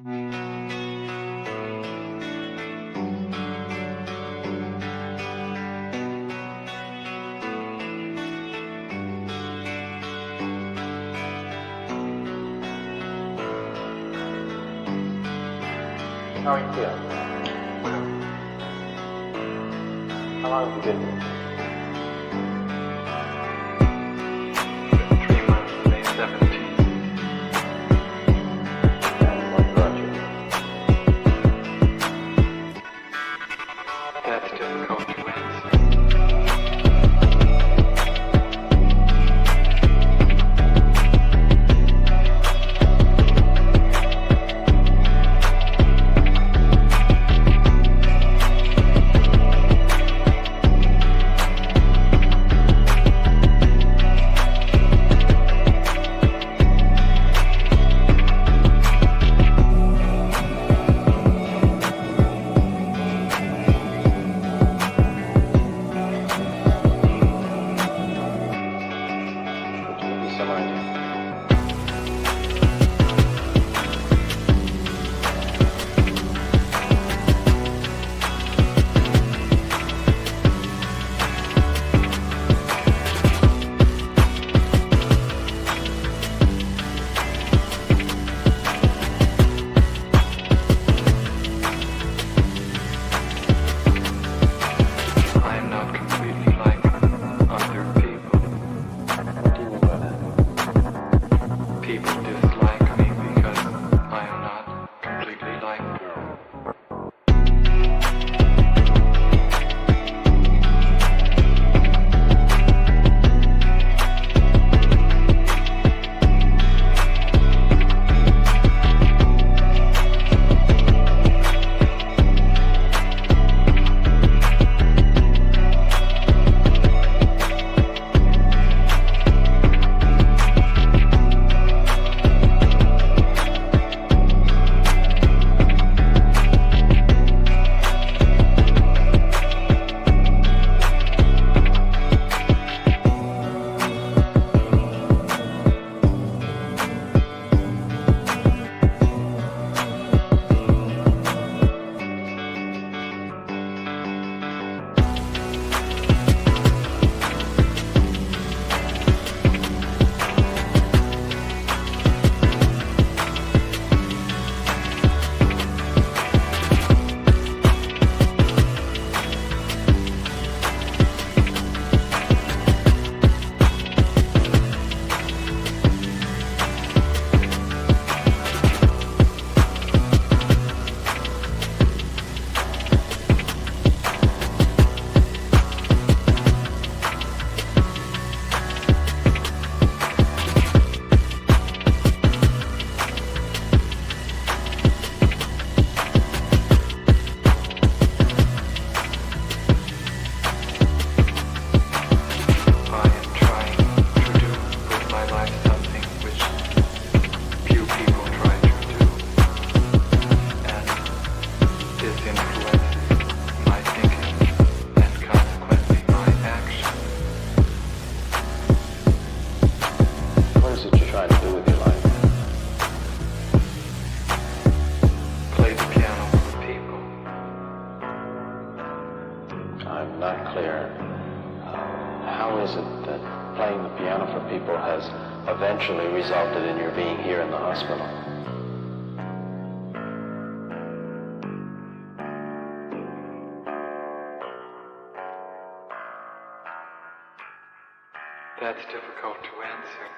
How are you feeling? How long have you been here? 3 months, May 17th. And what brought you? That's difficult to answer. Eventually resulted in your being here in the hospital. That's difficult to answer.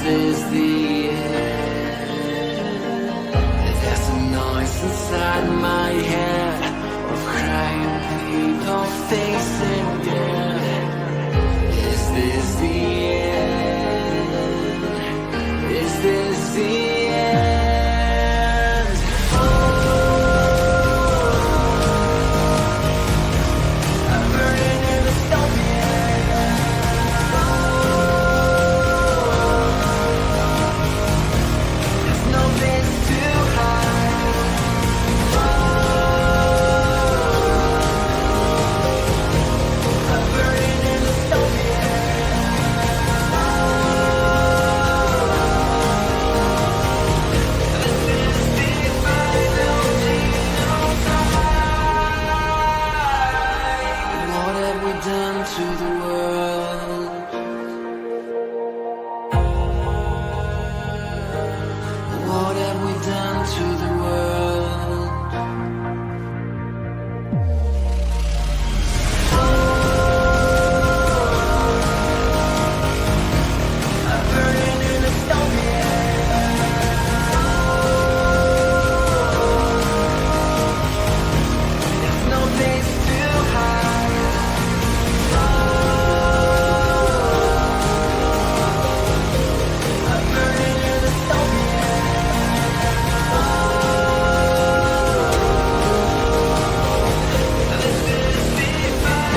this the end? There's a noise inside my head of crying people facing death. Is this the end? Is this the end? I'm burning in the dystopia. There's no place to hide. I'm burning in the dystopia. This is the final time. What have we done to the world? What have we done to the world? I'm burning in the dystopia. There's no place to hide. I'm burning in the dystopia. This is the final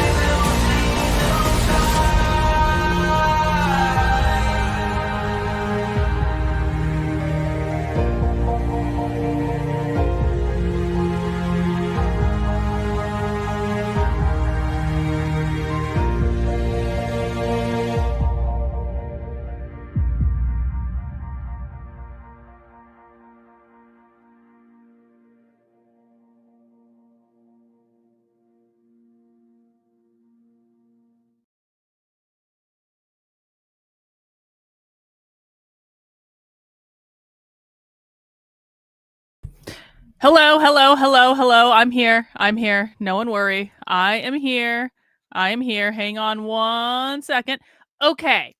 Hello, hello, hello, hello. I'm here. I'm here. No one worry. I am here. I am here. Hang on 1 second. Okay.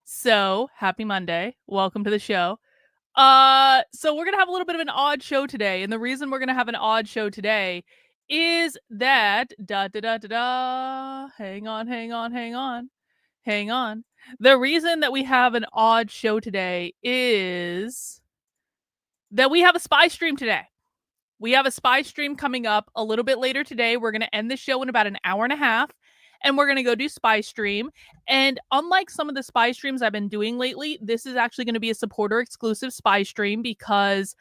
So, happy Monday. Welcome to the show. So we're going to have a little bit of an odd show today, and the reason we're going to have an odd show today is that hang on, hang on, hang on. Hang on. The reason that we have an odd show today is that we have a spy stream today. We have a spy stream coming up a little bit later today. We're going to end the show in about an hour and a half, and we're going to go do spy stream. And unlike some of the spy streams I've been doing lately, this is actually going to be a supporter exclusive spy stream because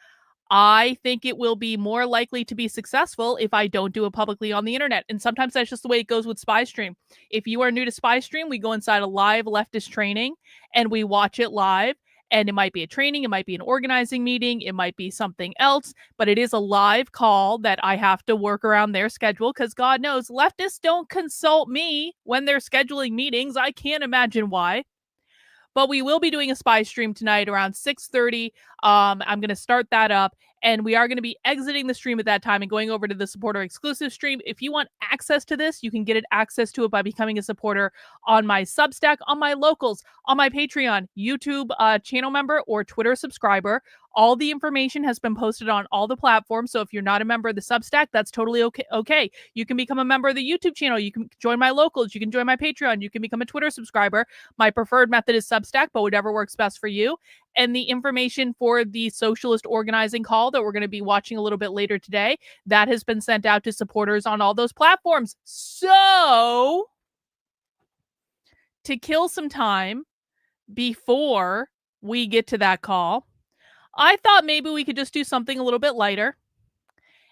I think it will be more likely to be successful if I don't do it publicly on the internet. And sometimes that's just the way it goes with spy stream. If you are new to spy stream, we go inside a live leftist training and we watch it live. And it might be a training, it might be an organizing meeting, it might be something else, but it is a live call that I have to work around their schedule because God knows leftists don't consult me when they're scheduling meetings. I can't imagine why. But we will be doing a spy stream tonight around 6:30. I'm going to start that up, and we are going to be exiting the stream at that time and going over to the supporter exclusive stream. If you want access to this, you can get access to it by becoming a supporter on my Substack, on my locals, on my Patreon, YouTube channel member, or Twitter subscriber. All the information has been posted on all the platforms. So if you're not a member of the Substack, that's totally okay. You can become a member of the YouTube channel. You can join my locals. You can join my Patreon. You can become a Twitter subscriber. My preferred method is Substack, but whatever works best for you. And the information for the socialist organizing call that we're going to be watching a little bit later today, that has been sent out to supporters on all those platforms. So, to kill some time before we get to that call, I thought maybe we could just do something a little bit lighter.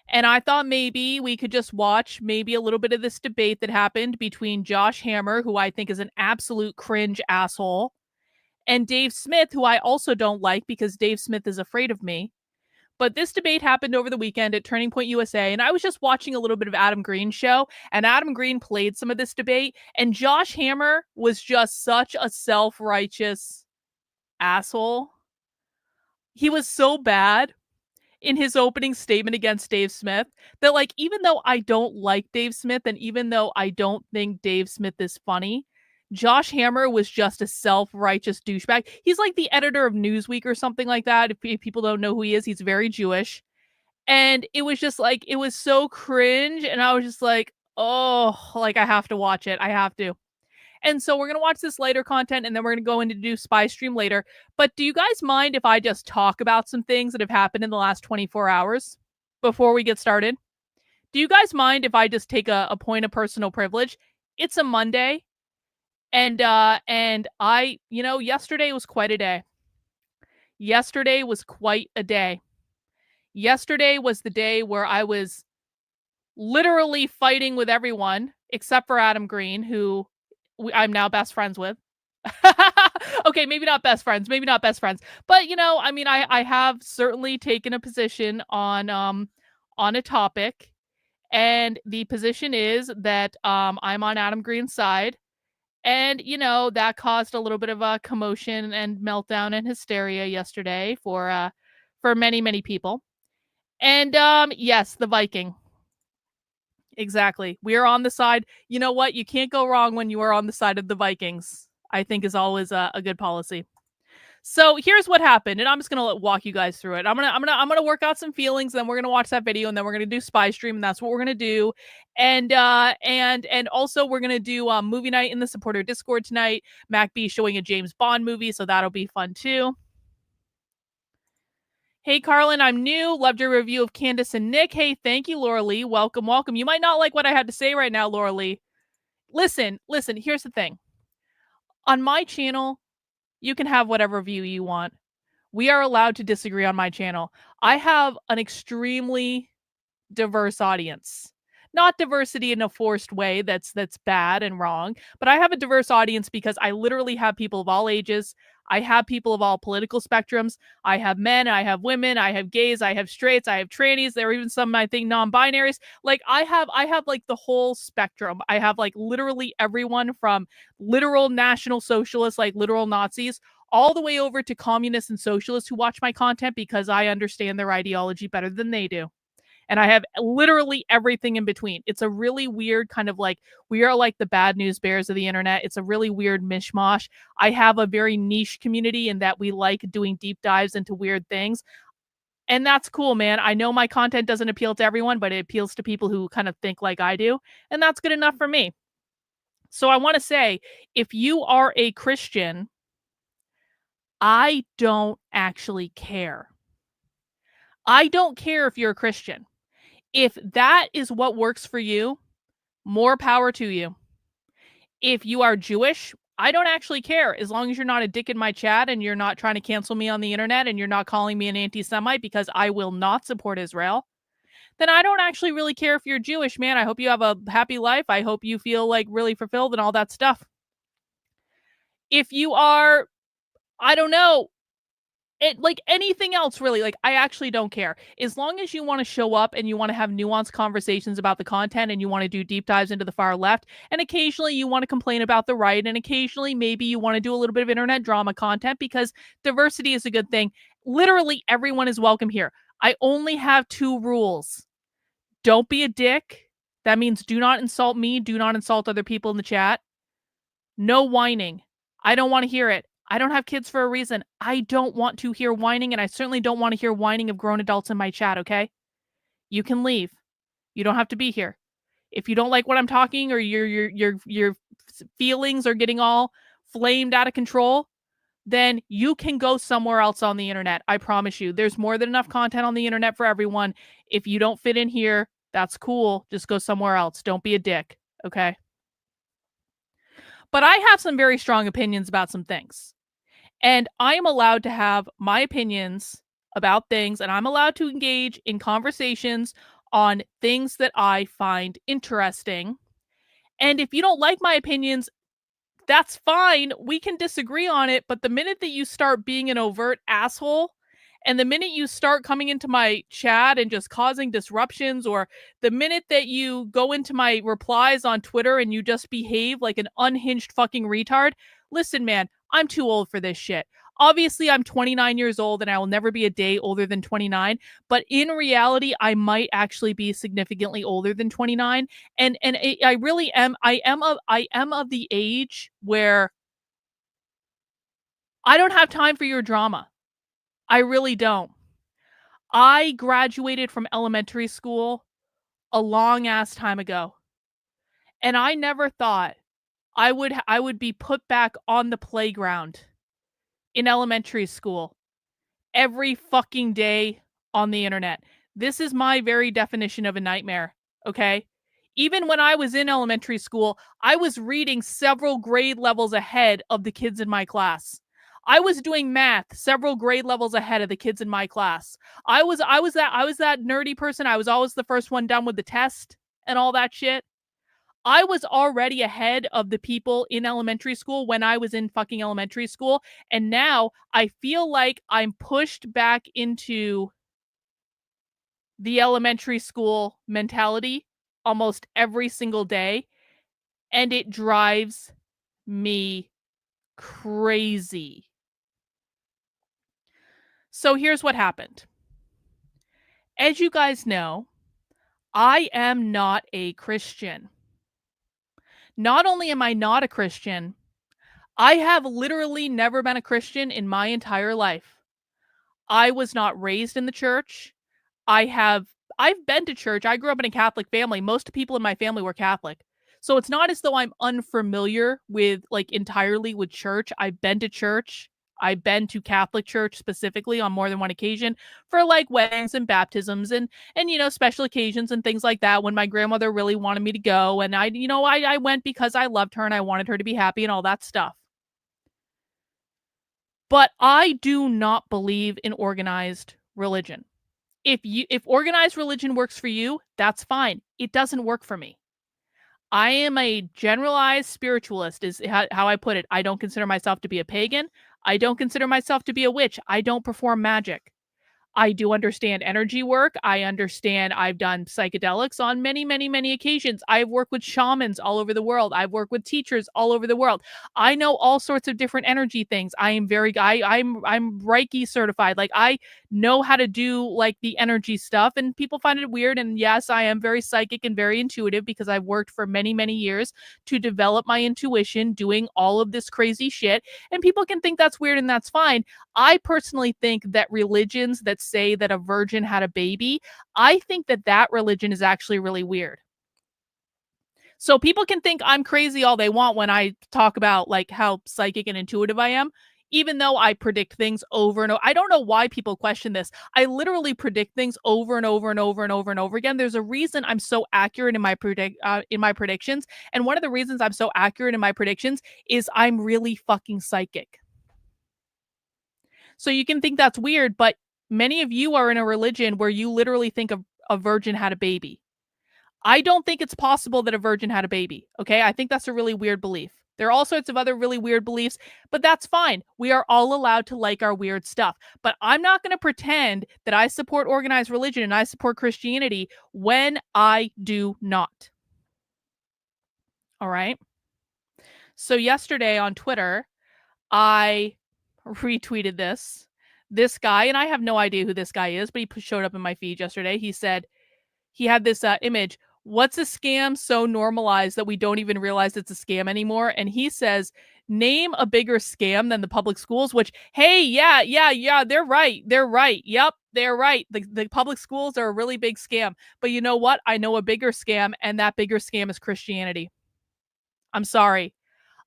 And I thought maybe we could just watch maybe a little bit of this debate that happened between Josh Hammer, who I think is an absolute cringe asshole, and Dave Smith, who I also don't like because Dave Smith is afraid of me. But this debate happened over the weekend at Turning Point USA, and I was just watching a little bit of Adam Green's show, and Adam Green played some of this debate, and Josh Hammer was just such a self-righteous asshole. He was so bad in his opening statement against Dave Smith that, like, even though I don't like Dave Smith and even though I don't think Dave Smith is funny, Josh Hammer was just a self-righteous douchebag. He's like the editor of Newsweek or something like that. If people don't know who he is, he's very Jewish. And it was just like, it was so cringe. And I was just like, oh, like I have to watch it. I have to. And so we're going to watch this later content, and then we're going to go in to do Spy Stream later. But do you guys mind if I just talk about some things that have happened in the last 24 hours before we get started? Do you guys mind if I just take a point of personal privilege? It's a Monday. And I, yesterday was quite a day. Yesterday was quite a day. Yesterday was the day where I was literally fighting with everyone except for Adam Green, who I'm now best friends with. Okay, maybe not best friends, but I have certainly taken a position on a topic, and the position is that I'm on Adam Green's side, and that caused a little bit of a commotion and meltdown and hysteria yesterday for many people. And yes, the Viking. Exactly. We are on the side. You know what? You can't go wrong when you are on the side of the Vikings, I think is always a good policy. So here's what happened, and I'm just gonna walk you guys through it. I'm gonna work out some feelings, then we're gonna watch that video, and then we're gonna do Spy Stream, and that's what we're gonna do. And also we're gonna do movie night in the supporter Discord tonight. Mac B showing a James Bond movie, so that'll be fun too. Hey, Karlyn, I'm new. Loved your review of Candace and Nick. Hey, thank you, Laura Lee. Welcome, welcome. You might not like what I had to say right now, Laura Lee. Listen, here's the thing. On my channel, you can have whatever view you want. We are allowed to disagree on my channel. I have an extremely diverse audience. Not diversity in a forced way that's bad and wrong, but I have a diverse audience because I literally have people of all ages. I have people of all political spectrums. I have men, I have women, I have gays, I have straights, I have trannies. There are even some, I think, non-binaries. Like I have like the whole spectrum. I have like literally everyone from literal National Socialists, like literal Nazis, all the way over to communists and socialists who watch my content because I understand their ideology better than they do. And I have literally everything in between. It's a really weird kind of like, we are like the bad news bears of the internet. It's a really weird mishmash. I have a very niche community in that we like doing deep dives into weird things. And that's cool, man. I know my content doesn't appeal to everyone, but it appeals to people who kind of think like I do. And that's good enough for me. So I want to say, if you are a Christian, I don't actually care. I don't care if you're a Christian. If that is what works for you, more power to you. If you are Jewish, I don't actually care as long as you're not a dick in my chat and you're not trying to cancel me on the internet and you're not calling me an anti-Semite, because I will not support Israel. Then I don't actually really care if you're Jewish, man. I hope you have a happy life. I hope you feel like really fulfilled and all that stuff. If you are, I don't know, like anything else, really, like I actually don't care. As long as you want to show up and you want to have nuanced conversations about the content and you want to do deep dives into the far left, and occasionally you want to complain about the right, and occasionally maybe you want to do a little bit of internet drama content, because diversity is a good thing. Literally everyone is welcome here. I only have 2 rules. Don't be a dick. That means do not insult me. Do not insult other people in the chat. No whining. I don't want to hear it. I don't have kids for a reason. I don't want to hear whining, and I certainly don't want to hear whining of grown adults in my chat, okay? You can leave. You don't have to be here. If you don't like what I'm talking, or your feelings are getting all flamed out of control, then you can go somewhere else on the internet. I promise you. There's more than enough content on the internet for everyone. If you don't fit in here, that's cool. Just go somewhere else. Don't be a dick, okay? But I have some very strong opinions about some things. And I am allowed to have my opinions about things, and I'm allowed to engage in conversations on things that I find interesting. And if you don't like my opinions, that's fine. We can disagree on it. But the minute that you start being an overt asshole, and the minute you start coming into my chat and just causing disruptions, or the minute that you go into my replies on Twitter and you just behave like an unhinged fucking retard, listen, man, I'm too old for this shit. Obviously, I'm 29 years old and I will never be a day older than 29. But in reality, I might actually be significantly older than 29. And I really am. I am of the age where I don't have time for your drama. I really don't. I graduated from elementary school a long ass time ago, and I never thought I would be put back on the playground in elementary school every fucking day on the internet. This is my very definition of a nightmare, okay? Even when I was in elementary school, I was reading several grade levels ahead of the kids in my class. I was doing math several grade levels ahead of the kids in my class. I was that nerdy person. I was always the first one done with the test and all that shit. I was already ahead of the people in elementary school when I was in fucking elementary school. And now I feel like I'm pushed back into the elementary school mentality almost every single day. And it drives me crazy. So here's what happened. As you guys know, I am not a Christian. Not only am I not a Christian, I have literally never been a Christian in my entire life. I was not raised in the church. I've been to church. I grew up in a Catholic family. Most people in my family were Catholic. So it's not as though I'm unfamiliar with like entirely with church. I've been to church. I've been to Catholic church specifically on more than one occasion for like weddings and baptisms and you know special occasions and things like that when my grandmother really wanted me to go and I went because I loved her and I wanted her to be happy and all that stuff. But I do not believe in organized religion. If organized religion works for you, that's fine. It doesn't work for me. I am a generalized spiritualist, is how I put it. I don't consider myself to be a pagan. I don't consider myself to be a witch. I don't perform magic. I do understand energy work. I understand I've done psychedelics on many, many, many occasions. I've worked with shamans all over the world. I've worked with teachers all over the world. I know all sorts of different energy things. I'm Reiki certified. Like I know how to do like the energy stuff and people find it weird. And yes, I am very psychic and very intuitive because I've worked for many, many years to develop my intuition doing all of this crazy shit. And people can think that's weird and that's fine. I personally think that religions that say that a virgin had a baby, I think that that religion is actually really weird. So people can think I'm crazy all they want when I talk about like how psychic and intuitive I am, even though I predict things over and over. I don't know why people question this. I literally predict things over and over and over and over and over again. There's a reason I'm so accurate in my predictions, and one of the reasons I'm so accurate in my predictions is I'm really fucking psychic. So you can think that's weird, but many of you are in a religion where you literally think a virgin had a baby. I don't think it's possible that a virgin had a baby. Okay. I think that's a really weird belief. There are all sorts of other really weird beliefs, but that's fine. We are all allowed to like our weird stuff. But I'm not going to pretend that I support organized religion and I support Christianity when I do not. All right. So yesterday on Twitter, I retweeted this guy, and I have no idea who this guy is, but he showed up in my feed yesterday. He said he had this image. What's a scam so normalized that we don't even realize it's a scam anymore? And he says, name a bigger scam than the public schools, which, hey, yeah, they're right. Yep, they're right. The public schools are a really big scam. But you know what? I know a bigger scam, and that bigger scam is Christianity. I'm sorry.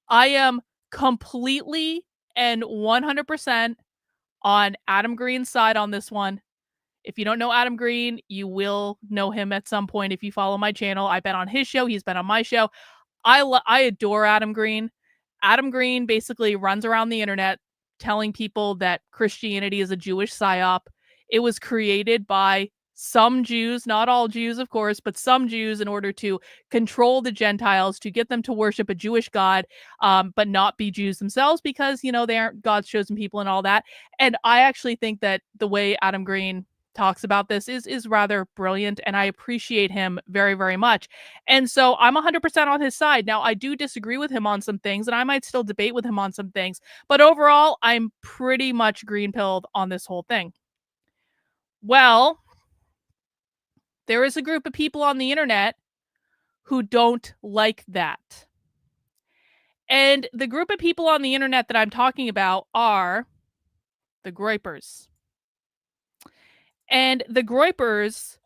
I am completely and 100% on Adam Green's side on this one. If you don't know Adam Green, you will know him at some point if you follow my channel. I've been on his show. He's been on my show. I adore Adam Green. Adam Green basically runs around the internet telling people that Christianity is a Jewish psyop. It was created by some Jews, not all Jews, of course, but some Jews in order to control the Gentiles, to get them to worship a Jewish God, but not be Jews themselves because, you know, they aren't God's chosen people and all that. And I actually think that the way Adam Green talks about this is rather brilliant, and I appreciate him very, very much. And so I'm 100% on his side. Now, I do disagree with him on some things, and I might still debate with him on some things, but overall, I'm pretty much green-pilled on this whole thing. Well, there is a group of people on the internet who don't like that. And the group of people on the internet that I'm talking about are the Groypers. And the Groypers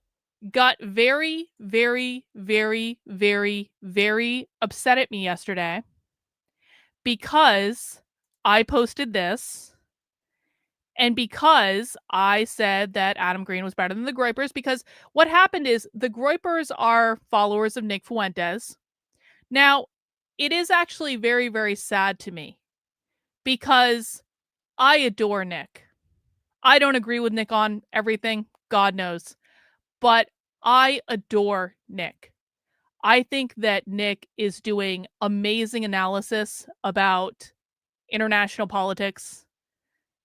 got very, very, very, very, very upset at me yesterday because I posted this and because I said that Adam Green was better than the Groypers. Because what happened is the Groypers are followers of Nick Fuentes. Now, it is actually very, very sad to me because I adore Nick. I don't agree with Nick on everything, God knows, but I adore Nick. I think that Nick is doing amazing analysis about international politics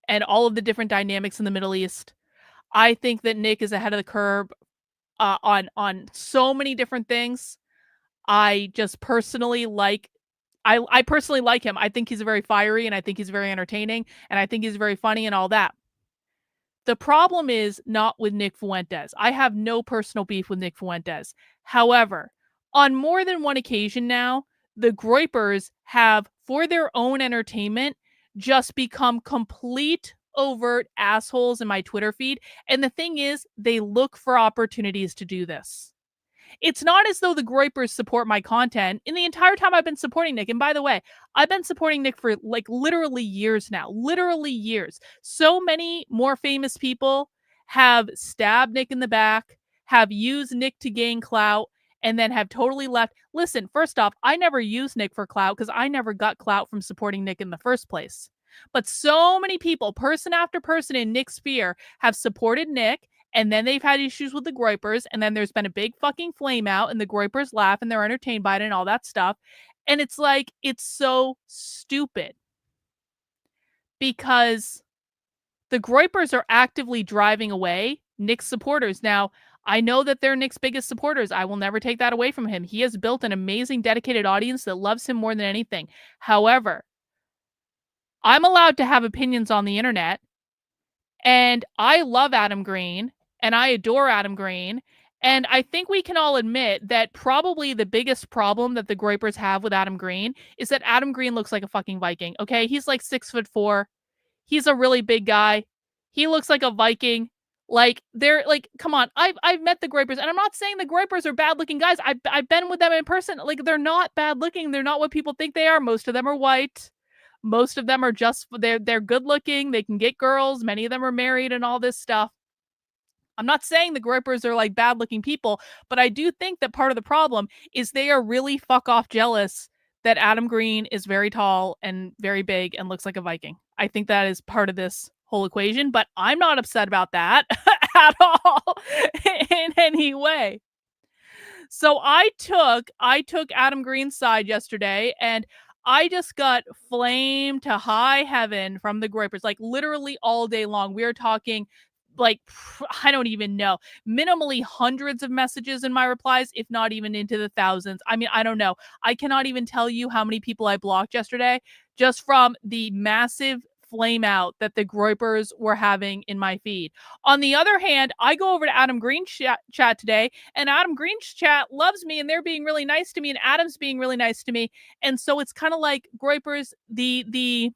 and all of the different dynamics in the Middle East. I think that Nick is ahead of the curve on so many different things. I just personally like I personally like him. I think he's very fiery, and I think he's very entertaining, and I think he's very funny and all that. The problem is not with Nick Fuentes. I have no personal beef with Nick Fuentes. However, on more than one occasion now, the Groypers have, for their own entertainment, just become complete overt assholes in my Twitter feed. And the thing is, they look for opportunities to do this. It's not as though the Groypers support my content. In the entire time I've been supporting Nick, and by the way, I've been supporting Nick for like literally years now. Literally years. So many more famous people have stabbed Nick in the back, have used Nick to gain clout, and then have totally left. Listen, first off, I never used Nick for clout because I never got clout from supporting Nick in the first place. But so many people, person after person in Nick's sphere, have supported Nick, and then they've had issues with the Groypers, and then there's been a big fucking flame out, and the Groypers laugh, and they're entertained by it, and all that stuff. And it's like, it's so stupid. Because the Groypers are actively driving away Nick's supporters. Now, I know that they're Nick's biggest supporters. I will never take that away from him. He has built an amazing, dedicated audience that loves him more than anything. However, I'm allowed to have opinions on the internet, and I love Adam Green, and I adore Adam Green, and I think we can all admit that probably the biggest problem that the Groypers have with Adam Green is that Adam Green looks like a fucking Viking, okay? He's like 6'4". He's a really big guy. He looks like a Viking. Like, they're like, come on. I've met the Groypers, and I'm not saying the Groypers are bad-looking guys. I've been with them in person. Like, they're not bad-looking. They're not what people think they are. Most of them are white. Most of them are just, they're good looking. They can get girls. Many of them are married and all this stuff. I'm not saying the Groypers are like bad looking people, but I do think that part of the problem is they are really fuck off jealous that Adam Green is very tall and very big and looks like a Viking. I think that is part of this whole equation, but I'm not upset about that at all in any way. So I took Adam Green's side yesterday, and I just got flamed to high heaven from the Groypers, like literally all day long. We are talking like, I don't even know, minimally hundreds of messages in my replies, if not even into the thousands. I mean, I don't know. I cannot even tell you how many people I blocked yesterday just from the massive flame out that the Groypers were having in my feed. On the other hand, I go over to Adam Green's chat today, and Adam Green's chat loves me, and they're being really nice to me, and Adam's being really nice to me. And so it's kind of like, Groypers, the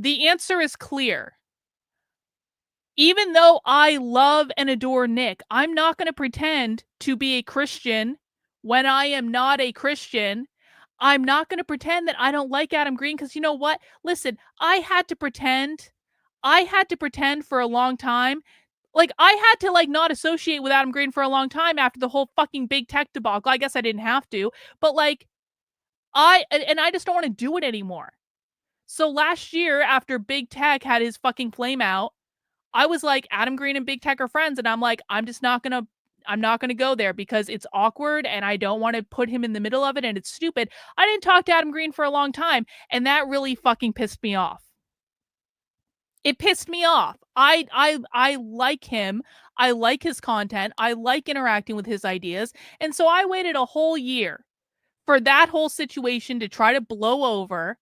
answer is clear. Even though I love and adore Nick, I'm not going to pretend to be a Christian when I am not a Christian. I'm not going to pretend that I don't like Adam Green, because you know what? Listen, I had to pretend for a long time. Like, I had to like not associate with Adam Green for a long time after the whole fucking big tech debacle. I guess I didn't have to, but like, I just don't want to do it anymore. So last year, after big tech had his fucking flame out, I was like, Adam Green and big tech are friends, and I'm like, I'm not gonna go there because it's awkward and I don't want to put him in the middle of it, and it's stupid. I didn't talk to Adam Green for a long time, and that really fucking pissed me off. It pissed me off. I like him. I like his content. I like interacting with his ideas. And so I waited a whole year for that whole situation to try to blow over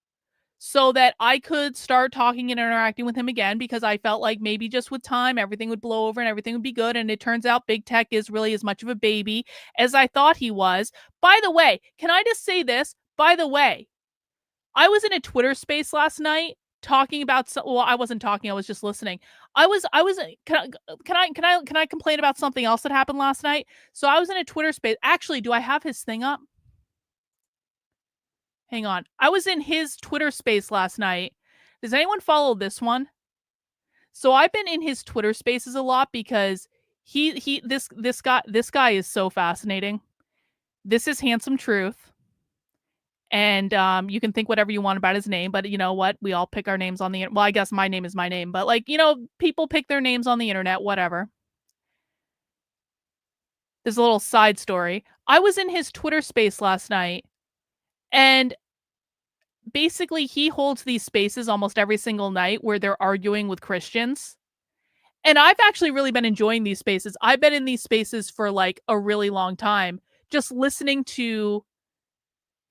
so that I could start talking and interacting with him again, because I felt like maybe just with time everything would blow over and everything would be good. And it turns out big tech is really as much of a baby as I thought he was. By the way, can I just say this? By the way, I was in a Twitter space last night talking about well, I wasn't talking, I was just listening. I was can I complain about something else that happened last night? So I was in a Twitter space. Actually, do I have his thing up? Hang on. I was in his Twitter space last night. Does anyone follow this one? So I've been in his Twitter spaces a lot because this guy is so fascinating. This is Handsome Truth. And you can think whatever you want about his name, but you know what? We all pick our names on the well, I guess my name is my name, but like, people pick their names on the internet, whatever. There's a little side story. I was in his Twitter space last night, and basically he holds these spaces almost every single night where they're arguing with Christians. And I've actually really been enjoying these spaces. I've been in these spaces for like a really long time, just listening to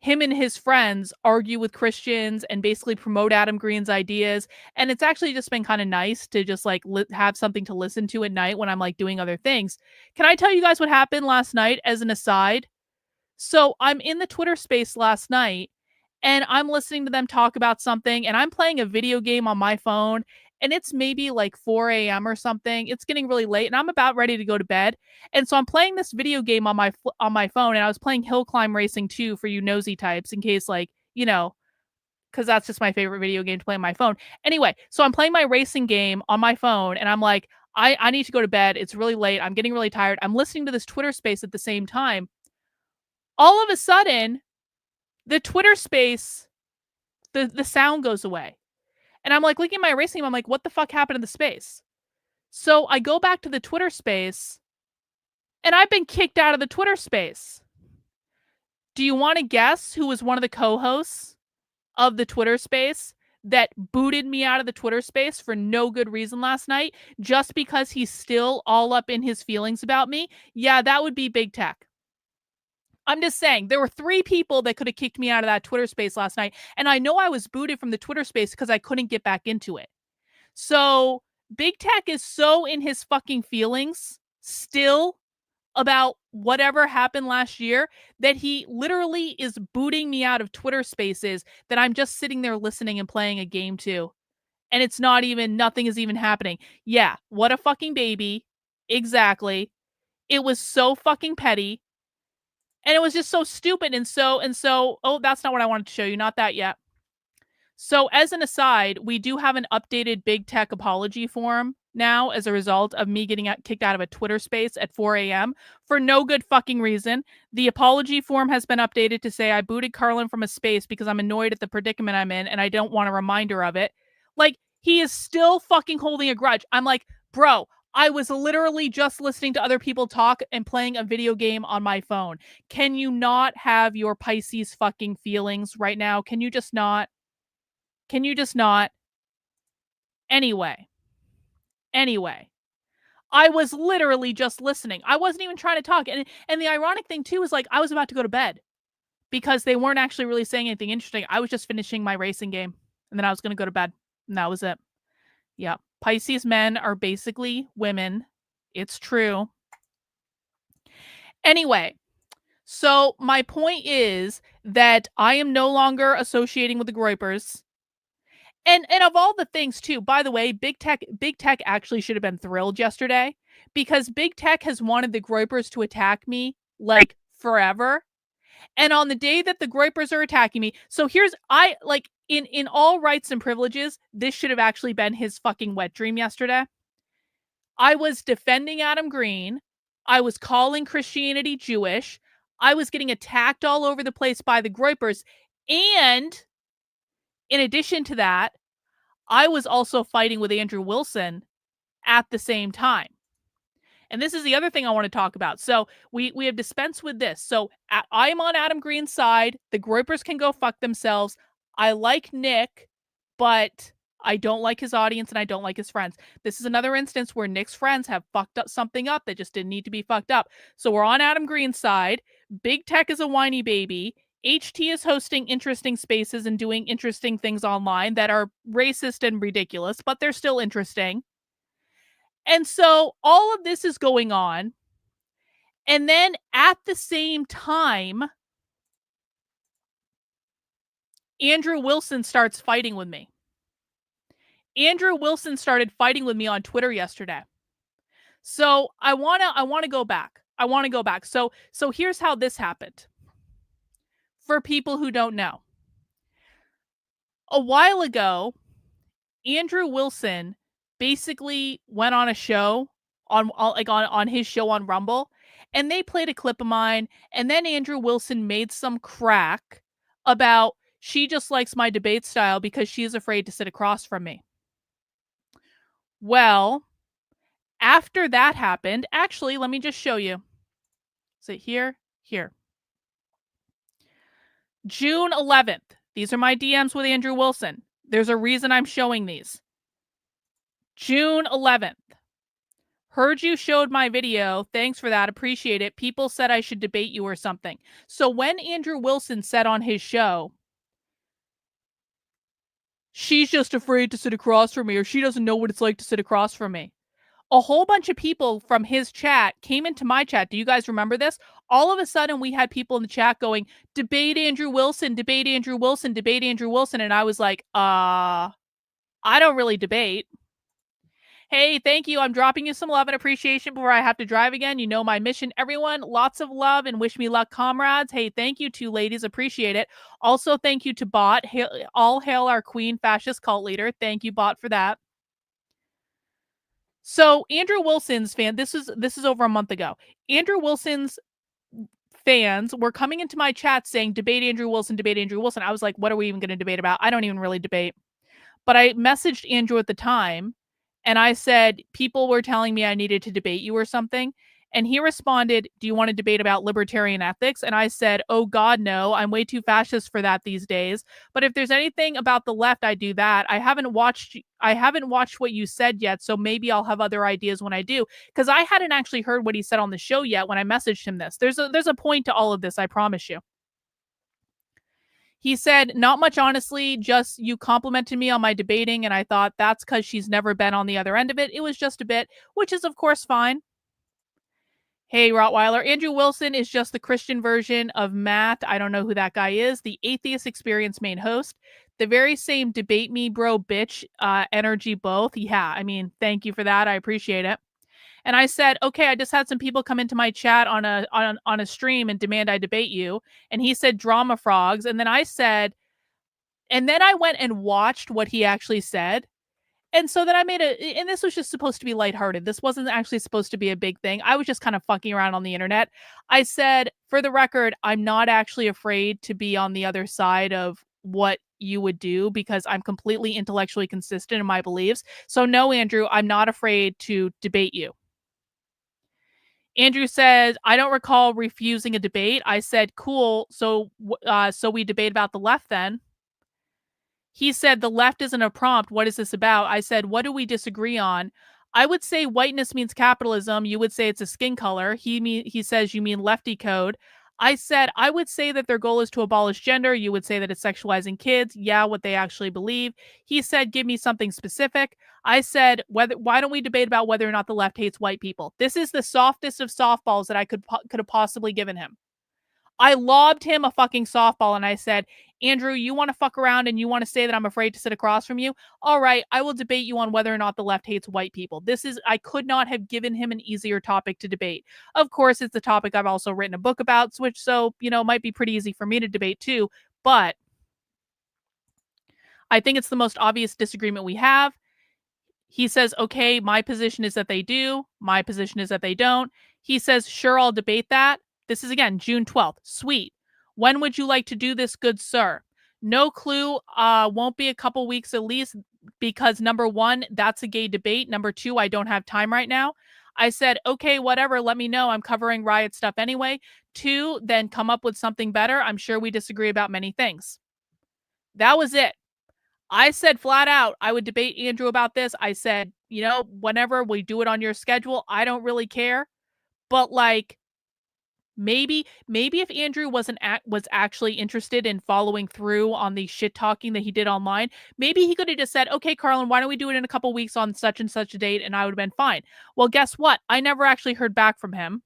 him and his friends argue with Christians and basically promote Adam Green's ideas. And it's actually just been kind of nice to just like have something to listen to at night when I'm like doing other things. Can I tell you guys what happened last night as an aside? So I'm in the Twitter space last night and I'm listening to them talk about something, and I'm playing a video game on my phone, and it's maybe like 4 a.m. or something. It's getting really late and I'm about ready to go to bed. And so I'm playing this video game on my phone, and I was playing Hill Climb Racing 2 for you nosy types, in case like, because that's just my favorite video game to play on my phone. Anyway, so I'm playing my racing game on my phone, and I'm like, I need to go to bed. It's really late. I'm getting really tired. I'm listening to this Twitter space at the same time. All of a sudden, the Twitter space, the sound goes away. And I'm like looking at my racing game. I'm like, what the fuck happened to the space? So I go back to the Twitter space, and I've been kicked out of the Twitter space. Do you want to guess who was one of the co-hosts of the Twitter space that booted me out of the Twitter space for no good reason last night, just because he's still all up in his feelings about me? Yeah, that would be big tech. I'm just saying, there were 3 people that could have kicked me out of that Twitter space last night. And I know I was booted from the Twitter space because I couldn't get back into it. So big tech is so in his fucking feelings still about whatever happened last year that he literally is booting me out of Twitter spaces that I'm just sitting there listening and playing a game to. And it's not even, nothing is even happening. Yeah, what a fucking baby. Exactly. It was so fucking petty. And it was just so stupid. And so, oh, that's not what I wanted to show you. Not that yet. So as an aside, we do have an updated big tech apology form now as a result of me getting kicked out of a Twitter space at 4 a.m. for no good fucking reason. The apology form has been updated to say I booted Karlyn from a space because I'm annoyed at the predicament I'm in and I don't want a reminder of it. Like, he is still fucking holding a grudge. I'm like, bro, I was literally just listening to other people talk and playing a video game on my phone. Can you not have your Pisces fucking feelings right now? Can you just not? Can you just not? Anyway, I was literally just listening. I wasn't even trying to talk. And the ironic thing too is like, I was about to go to bed because they weren't actually really saying anything interesting. I was just finishing my racing game and then I was going to go to bed, and that was it. Yeah. Pisces men are basically women. It's true. Anyway, so my point is that I am no longer associating with the Groypers. And of all the things too, by the way, big tech actually should have been thrilled yesterday, because big tech has wanted the Groypers to attack me like forever. And on the day that the Groypers are attacking me, so here's, I like, in all rights and privileges, this should have actually been his fucking wet dream yesterday. I was defending Adam Green. I was calling Christianity Jewish. I was getting attacked all over the place by the Groypers. And in addition to that, I was also fighting with Andrew Wilson at the same time. And this is the other thing I want to talk about. So we have dispensed with this. So I'm on Adam Green's side. The Groypers can go fuck themselves. I like Nick, but I don't like his audience and I don't like his friends. This is another instance where Nick's friends have fucked up something up that just didn't need to be fucked up. So we're on Adam Green's side. Big Tech is a whiny baby. HT is hosting interesting spaces and doing interesting things online that are racist and ridiculous, but they're still interesting. And so all of this is going on. And then at the same time, Andrew Wilson starts fighting with me. Andrew Wilson started fighting with me on Twitter yesterday. So I want to go back. So here's how this happened. For people who don't know. A while ago, Andrew Wilson basically went on a show on his show on Rumble, and they played a clip of mine, and then Andrew Wilson made some crack about she just likes my debate style because she's afraid to sit across from me. Well, after that happened, actually, let me just show you. Is it here? Here. June 11th. These are my DMs with Andrew Wilson. There's a reason I'm showing these. June 11th. Heard you showed my video. Thanks for that. Appreciate it. People said I should debate you or something. So when Andrew Wilson said on his show, she's just afraid to sit across from me, or she doesn't know what it's like to sit across from me, a whole bunch of people from his chat came into my chat. Do you guys remember this? All of a sudden, we had people in the chat going, debate Andrew Wilson, debate Andrew Wilson, debate Andrew Wilson. And I was like, I don't really debate. Hey, thank you. I'm dropping you some love and appreciation before I have to drive again. You know my mission, everyone. Lots of love and wish me luck, comrades. Hey, thank you, two ladies. Appreciate it. Also, thank you to Bot. All hail our queen, fascist cult leader. Thank you, Bot, for that. So Andrew Wilson's fan, this is over a month ago. Andrew Wilson's fans were coming into my chat saying, debate Andrew Wilson, debate Andrew Wilson. I was like, what are we even going to debate about? I don't even really debate. But I messaged Andrew at the time and I said, people were telling me I needed to debate you or something. And he responded, do you want to debate about libertarian ethics? And I said, oh God, no, I'm way too fascist for that these days. But if there's anything about the left, I do that. I haven't watched what you said yet. So maybe I'll have other ideas when I do. Because I hadn't actually heard what he said on the show yet when I messaged him this. There's a point to all of this, I promise you. He said, not much, honestly, just you complimented me on my debating. And I thought that's because she's never been on the other end of it. It was just a bit, which is, of course, fine. Hey, Rottweiler. Andrew Wilson is just the Christian version of Matt. I don't know who that guy is. The Atheist Experience main host. The very same debate me, bro, bitch energy both. Yeah, I mean, thank you for that. I appreciate it. And I said, okay, I just had some people come into my chat on a stream and demand I debate you. And he said drama frogs. And then I said, and then I went and watched what he actually said. And so then I made and this was just supposed to be lighthearted. This wasn't actually supposed to be a big thing. I was just kind of fucking around on the internet. I said, for the record, I'm not actually afraid to be on the other side of what you would do because I'm completely intellectually consistent in my beliefs. So no, Andrew, I'm not afraid to debate you. Andrew says, I don't recall refusing a debate. I said, cool. So we debate about the left then. He said, the left isn't a prompt. What is this about? I said, what do we disagree on? I would say whiteness means capitalism. You would say it's a skin color. He says, you mean lefty code. I said, I would say that their goal is to abolish gender. You would say that it's sexualizing kids. Yeah, what they actually believe. He said, give me something specific. I said, why don't we debate about whether or not the left hates white people? This is the softest of softballs that I could have possibly given him. I lobbed him a fucking softball and I said, Andrew, you want to fuck around and you want to say that I'm afraid to sit across from you? All right, I will debate you on whether or not the left hates white people. I could not have given him an easier topic to debate. Of course, it's a topic I've also written a book about, which might be pretty easy for me to debate too. But I think it's the most obvious disagreement we have. He says, okay, my position is that they do. My position is that they don't. He says, sure, I'll debate that. This is, again, June 12th. Sweet. When would you like to do this, good sir? No clue. Won't be a couple weeks at least because, number one, that's a gay debate. Number two, I don't have time right now. I said, okay, whatever. Let me know. I'm covering riot stuff anyway. Two, then come up with something better. I'm sure we disagree about many things. That was it. I said flat out, I would debate Andrew about this. I said, whenever we do it on your schedule, I don't really care. But like, maybe if Andrew was actually interested in following through on the shit talking that he did online, maybe he could have just said, okay, Karlyn, why don't we do it in a couple weeks on such and such a date? And I would have been fine. Well, guess what? I never actually heard back from him.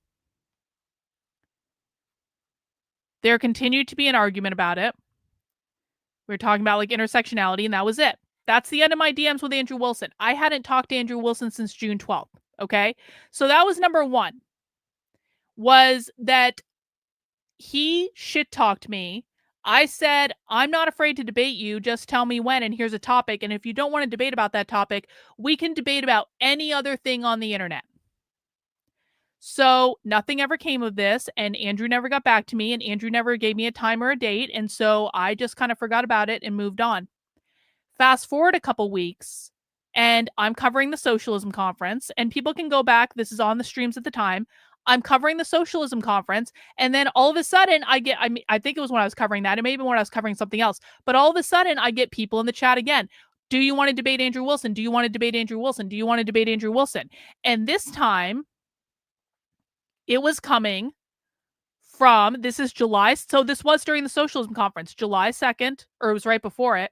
There continued to be an argument about it. We were talking about like intersectionality, and that was it. That's the end of my DMs with Andrew Wilson. I hadn't talked to Andrew Wilson since June 12th. Okay. So that was number one, was that he shit talked me. I said, I'm not afraid to debate you. Just tell me when, and here's a topic. And if you don't want to debate about that topic, we can debate about any other thing on the internet. So nothing ever came of this, and Andrew never got back to me, and Andrew never gave me a time or a date. And so I just kind of forgot about it and moved on. Fast forward a couple weeks, and I'm covering the Socialism Conference, and people can go back. This is on the streams at the time. I'm covering the Socialism Conference, and then all of a sudden I think it was when I was covering that. It may have been when I was covering something else, but all of a sudden I get people in the chat again. Do you want to debate Andrew Wilson? Do you want to debate Andrew Wilson? Do you want to debate Andrew Wilson? And this time it was coming from, this is July. So this was during the Socialism Conference, July 2nd, or it was right before it.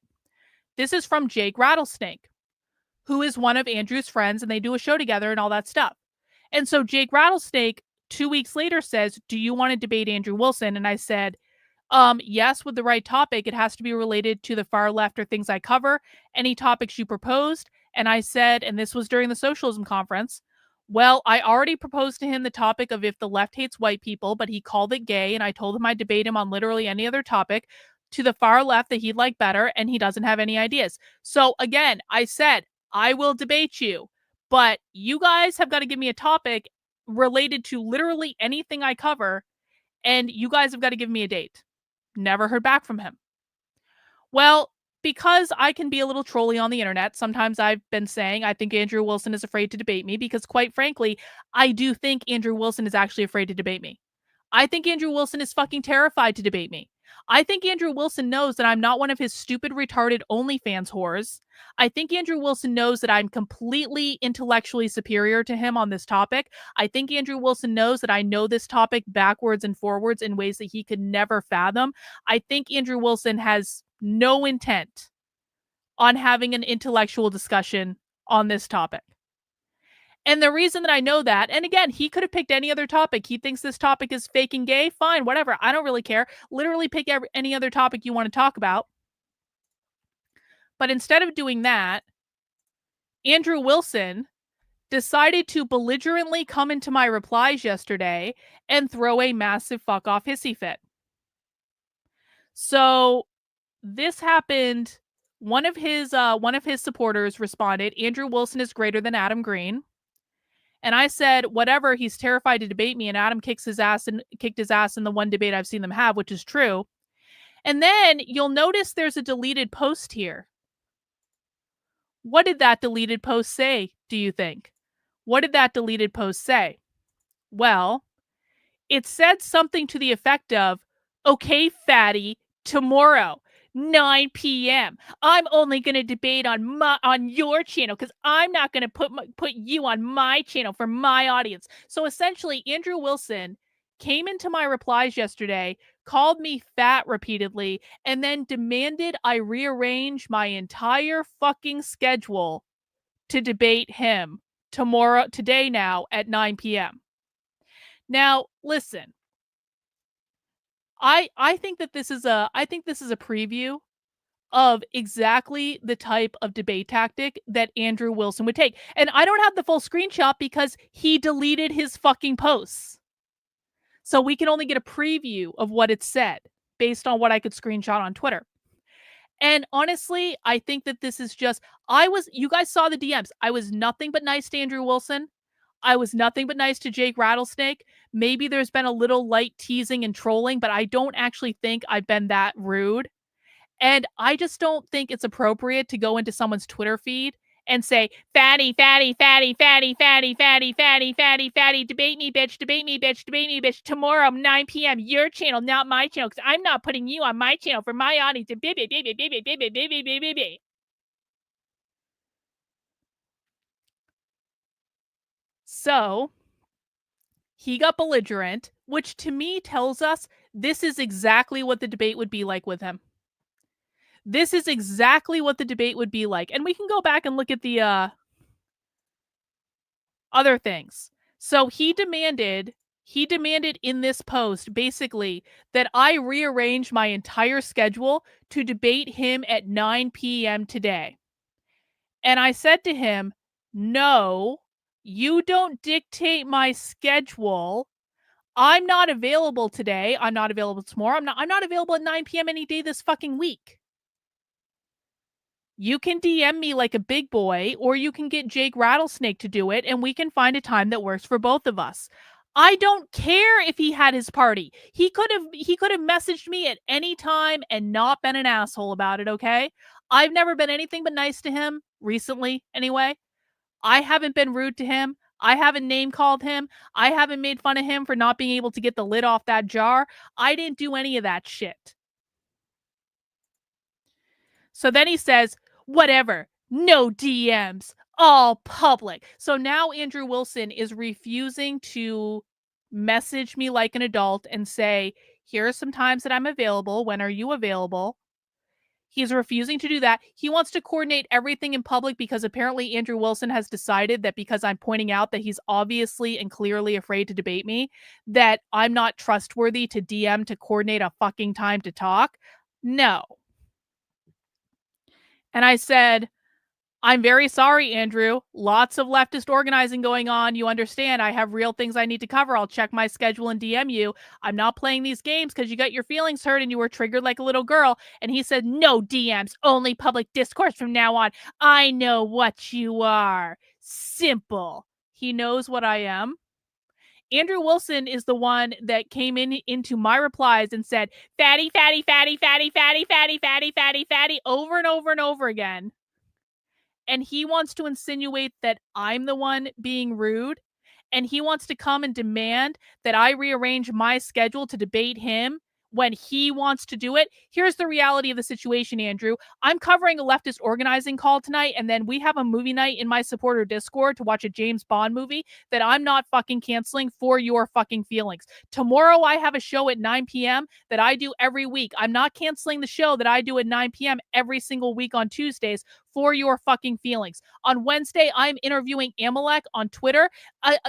This is from Jake Rattlesnake, who is one of Andrew's friends, and they do a show together and all that stuff. And so Jake Rattlesnake 2 weeks later says, do you want to debate Andrew Wilson? And I said, yes, with the right topic. It has to be related to the far left or things I cover, any topics you proposed. And I said, and this was during the Socialism Conference, well, I already proposed to him the topic of if the left hates white people, but he called it gay. And I told him I'd debate him on literally any other topic to the far left that he'd like better. And he doesn't have any ideas. So again, I said, I will debate you, but you guys have got to give me a topic related to literally anything I cover. And you guys have got to give me a date. Never heard back from him. Well, because I can be a little trolly on the internet, sometimes I've been saying I think Andrew Wilson is afraid to debate me because, quite frankly, I do think Andrew Wilson is actually afraid to debate me. I think Andrew Wilson is fucking terrified to debate me. I think Andrew Wilson knows that I'm not one of his stupid, retarded OnlyFans whores. I think Andrew Wilson knows that I'm completely intellectually superior to him on this topic. I think Andrew Wilson knows that I know this topic backwards and forwards in ways that he could never fathom. I think Andrew Wilson has no intent on having an intellectual discussion on this topic. And the reason that I know that, and again, he could have picked any other topic. He thinks this topic is fake and gay. Fine, whatever. I don't really care. Literally pick any other topic you want to talk about. But instead of doing that, Andrew Wilson decided to belligerently come into my replies yesterday and throw a massive fuck off hissy fit. So this happened. One of his supporters responded, Andrew Wilson is greater than Adam Green. And I said, whatever, he's terrified to debate me. And Adam kicked his ass in the one debate I've seen them have, which is true. And then you'll notice there's a deleted post here. What did that deleted post say, do you think? What did that deleted post say? Well, it said something to the effect of, okay, fatty, tomorrow, 9 p.m. I'm only going to debate on your channel because I'm not going to put you on my channel for my audience. So essentially, Andrew Wilson came into my replies yesterday, called me fat repeatedly, and then demanded I rearrange my entire fucking schedule to debate him today now at 9 p.m. Now, listen. I think that this is a preview of exactly the type of debate tactic that Andrew Wilson would take. And I don't have the full screenshot because he deleted his fucking posts. So we can only get a preview of what it said based on what I could screenshot on Twitter. And honestly, I think that this is just, you guys saw the DMs. I was nothing but nice to Andrew Wilson. I was nothing but nice to Jake Rattlesnake. Maybe there's been a little light teasing and trolling, but I don't actually think I've been that rude. And I just don't think it's appropriate to go into someone's Twitter feed and say, fatty, fatty, fatty, fatty, fatty, fatty, fatty, fatty, fatty, debate me, bitch, debate me, bitch, debate me, bitch, tomorrow, 9 p.m., your channel, not my channel, because I'm not putting you on my channel for my audience. So he got belligerent, which to me tells us this is exactly what the debate would be like with him. This is exactly what the debate would be like. And we can go back and look at the other things. So he demanded in this post basically that I rearrange my entire schedule to debate him at 9 p.m. today. And I said to him, "No, you don't dictate my schedule. I'm not available today. I'm not available tomorrow. I'm not available at 9 p.m. any day this fucking week. You can DM me like a big boy, or you can get Jake Rattlesnake to do it, and we can find a time that works for both of us." I don't care if he had his party. He could have messaged me at any time and not been an asshole about it, okay? I've never been anything but nice to him recently anyway. I haven't been rude to him. I haven't name called him. I haven't made fun of him for not being able to get the lid off that jar. I didn't do any of that shit. So then he says, whatever, no DMs, all public. So now Andrew Wilson is refusing to message me like an adult and say, here are some times that I'm available. When are you available? He's refusing to do that. He wants to coordinate everything in public because apparently Andrew Wilson has decided that because I'm pointing out that he's obviously and clearly afraid to debate me, that I'm not trustworthy to DM to coordinate a fucking time to talk. No. And I said, I'm very sorry, Andrew. Lots of leftist organizing going on. You understand, I have real things I need to cover. I'll check my schedule and DM you. I'm not playing these games because you got your feelings hurt and you were triggered like a little girl. And he said, no DMs, only public discourse from now on. I know what you are. Simple. He knows what I am. Andrew Wilson is the one that came into my replies and said, fatty, fatty, fatty, fatty, fatty, fatty, fatty, fatty, fatty, over and over and over again. And he wants to insinuate that I'm the one being rude. And he wants to come and demand that I rearrange my schedule to debate him when he wants to do it. Here's the reality of the situation, Andrew. I'm covering a leftist organizing call tonight, and then we have a movie night in my supporter Discord to watch a James Bond movie that I'm not fucking canceling for your fucking feelings. Tomorrow I have a show at 9 p.m. that I do every week. I'm not canceling the show that I do at 9 p.m. every single week on Tuesdays for your fucking feelings. On Wednesday, I'm interviewing Amalek on Twitter,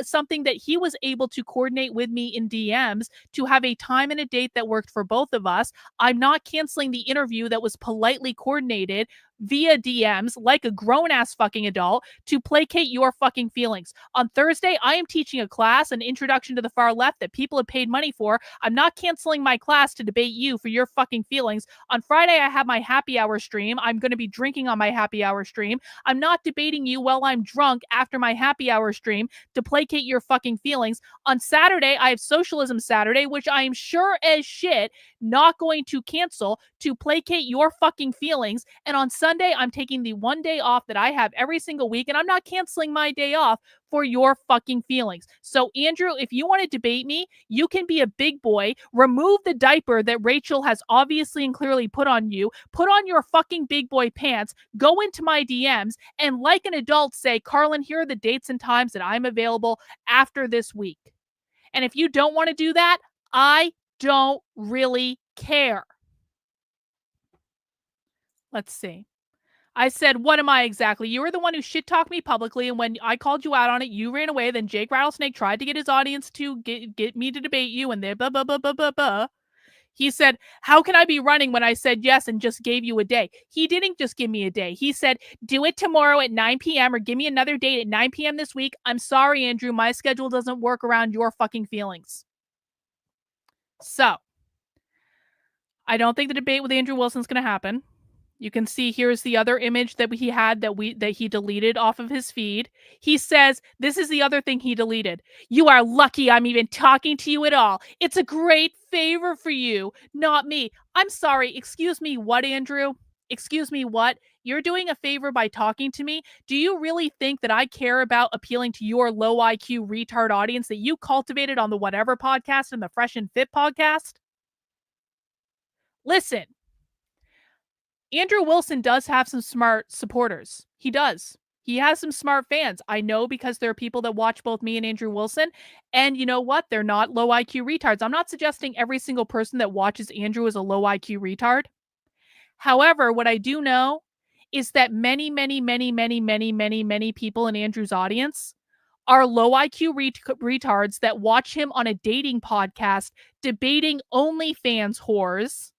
something that he was able to coordinate with me in DMs to have a time and a date that worked for both of us. I'm not canceling the interview that was politely coordinated via DMs like a grown-ass fucking adult to placate your fucking feelings. On Thursday, I am teaching a class, an introduction to the far left that people have paid money for. I'm not canceling my class to debate you for your fucking feelings. On Friday, I have my happy hour stream. I'm going to be drinking on my happy hour stream. I'm not debating you while I'm drunk after my happy hour stream to placate your fucking feelings. On Saturday, I have Socialism Saturday, which I am sure as shit not going to cancel to placate your fucking feelings. And on Sunday, I'm taking the one day off that I have every single week, and I'm not canceling my day off for your fucking feelings. So, Andrew, if you want to debate me, you can be a big boy, remove the diaper that Rachel has obviously and clearly put on you, put on your fucking big boy pants, go into my DMs, and like an adult say, Karlyn, here are the dates and times that I'm available after this week. And if you don't want to do that, I don't really care. Let's see. I said, what am I exactly? You were the one who shit-talked me publicly, and when I called you out on it, you ran away. Then Jake Rattlesnake tried to get his audience to get me to debate you, and they blah, blah, blah, blah, blah, blah. He said, how can I be running when I said yes and just gave you a day? He didn't just give me a day. He said, do it tomorrow at 9 p.m. or give me another date at 9 p.m. this week. I'm sorry, Andrew. My schedule doesn't work around your fucking feelings. So, I don't think the debate with Andrew Wilson's going to happen. You can see here's the other image that he had that he deleted off of his feed. He says, this is the other thing he deleted. You are lucky I'm even talking to you at all. It's a great favor for you, not me. I'm sorry. Excuse me, what, Andrew? Excuse me, what? You're doing a favor by talking to me? Do you really think that I care about appealing to your low IQ retard audience that you cultivated on the Whatever podcast and the Fresh and Fit podcast? Listen. Andrew Wilson does have some smart supporters. He does. He has some smart fans. I know because there are people that watch both me and Andrew Wilson. And you know what? They're not low IQ retards. I'm not suggesting every single person that watches Andrew is a low IQ retard. However, what I do know is that many, many, many, many, many, many, many people in Andrew's audience are low IQ retards that watch him on a dating podcast debating OnlyFans whores,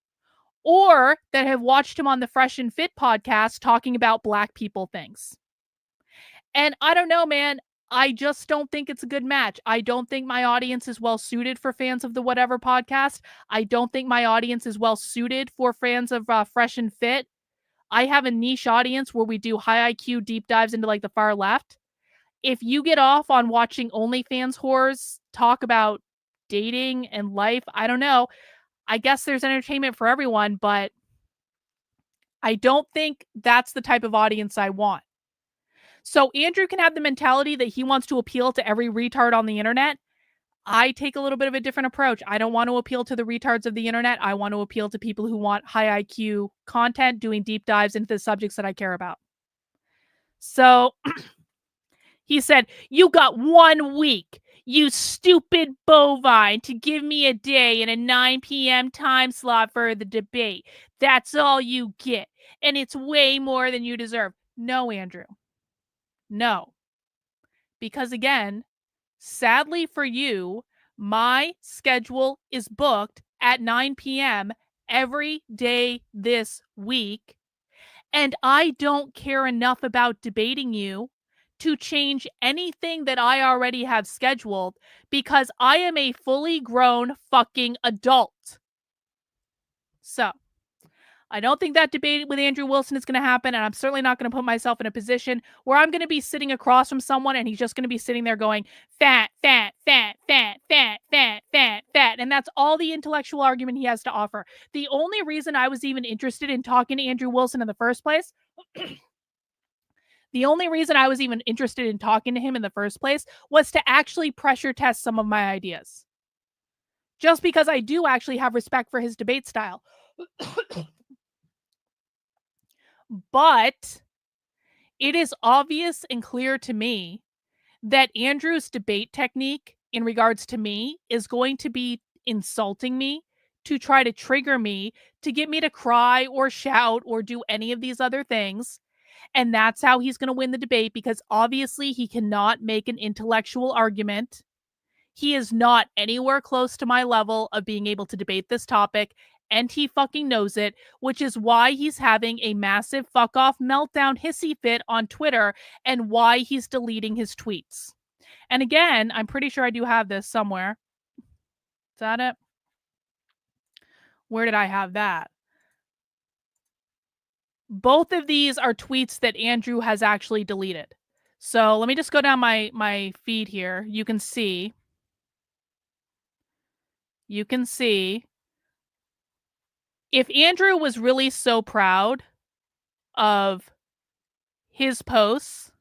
or that have watched him on the Fresh and Fit podcast talking about Black people things. And I don't know, man. I just don't think it's a good match. I don't think my audience is well suited for fans of the Whatever podcast. I don't think my audience is well suited for fans of Fresh and Fit. I have a niche audience where we do high IQ deep dives into like the far left. If you get off on watching OnlyFans whores talk about dating and life, I don't know. I guess there's entertainment for everyone, but I don't think that's the type of audience I want. So Andrew can have the mentality that he wants to appeal to every retard on the internet. I take a little bit of a different approach. I don't want to appeal to the retards of the internet. I want to appeal to people who want high IQ content, doing deep dives into the subjects that I care about. So he said, "You got 1 week, you stupid bovine, to give me a day and a 9 p.m. time slot for the debate. That's all you get. And it's way more than you deserve." No, Andrew. No. Because again, sadly for you, my schedule is booked at 9 p.m. every day this week. And I don't care enough about debating you to change anything that I already have scheduled, because I am a fully grown fucking adult. So I don't think that debate with Andrew Wilson is going to happen, and I'm certainly not going to put myself in a position where I'm going to be sitting across from someone and he's just going to be sitting there going, fat, fat, fat, fat, fat, fat, fat, fat. And that's all the intellectual argument he has to offer. The only reason I was even interested in talking to Andrew Wilson in the first place, the only reason I was even interested in talking to him in the first place was to actually pressure test some of my ideas. Just because I do actually have respect for his debate style. But it is obvious and clear to me that Andrew's debate technique in regards to me is going to be insulting me, to try to trigger me, to get me to cry or shout or do any of these other things. And that's how he's going to win the debate, because obviously he cannot make an intellectual argument. He is not anywhere close to my level of being able to debate this topic, and he fucking knows it, which is why he's having a massive fuck off meltdown hissy fit on Twitter, and why he's deleting his tweets. And again, I'm pretty sure I do have this somewhere. Is that it? Where did I have that? Both of these are tweets that Andrew has actually deleted. So let me just go down my feed here. You can see. If Andrew was really so proud of his posts,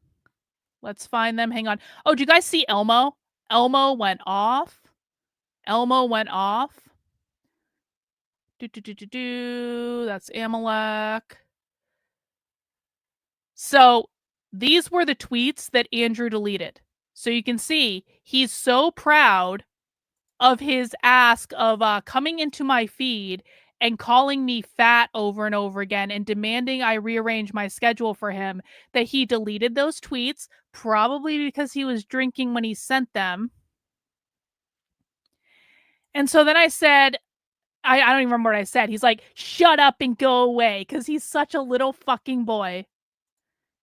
let's find them. Hang on. Oh, do you guys see Elmo? Elmo went off. That's Amalek. So these were the tweets that Andrew deleted. So you can see he's so proud of his ask of coming into my feed and calling me fat over and over again and demanding I rearrange my schedule for him, that he deleted those tweets, probably because he was drinking when he sent them. And so then I said, I don't even remember what I said. He's like, shut up and go away, because he's such a little fucking boy.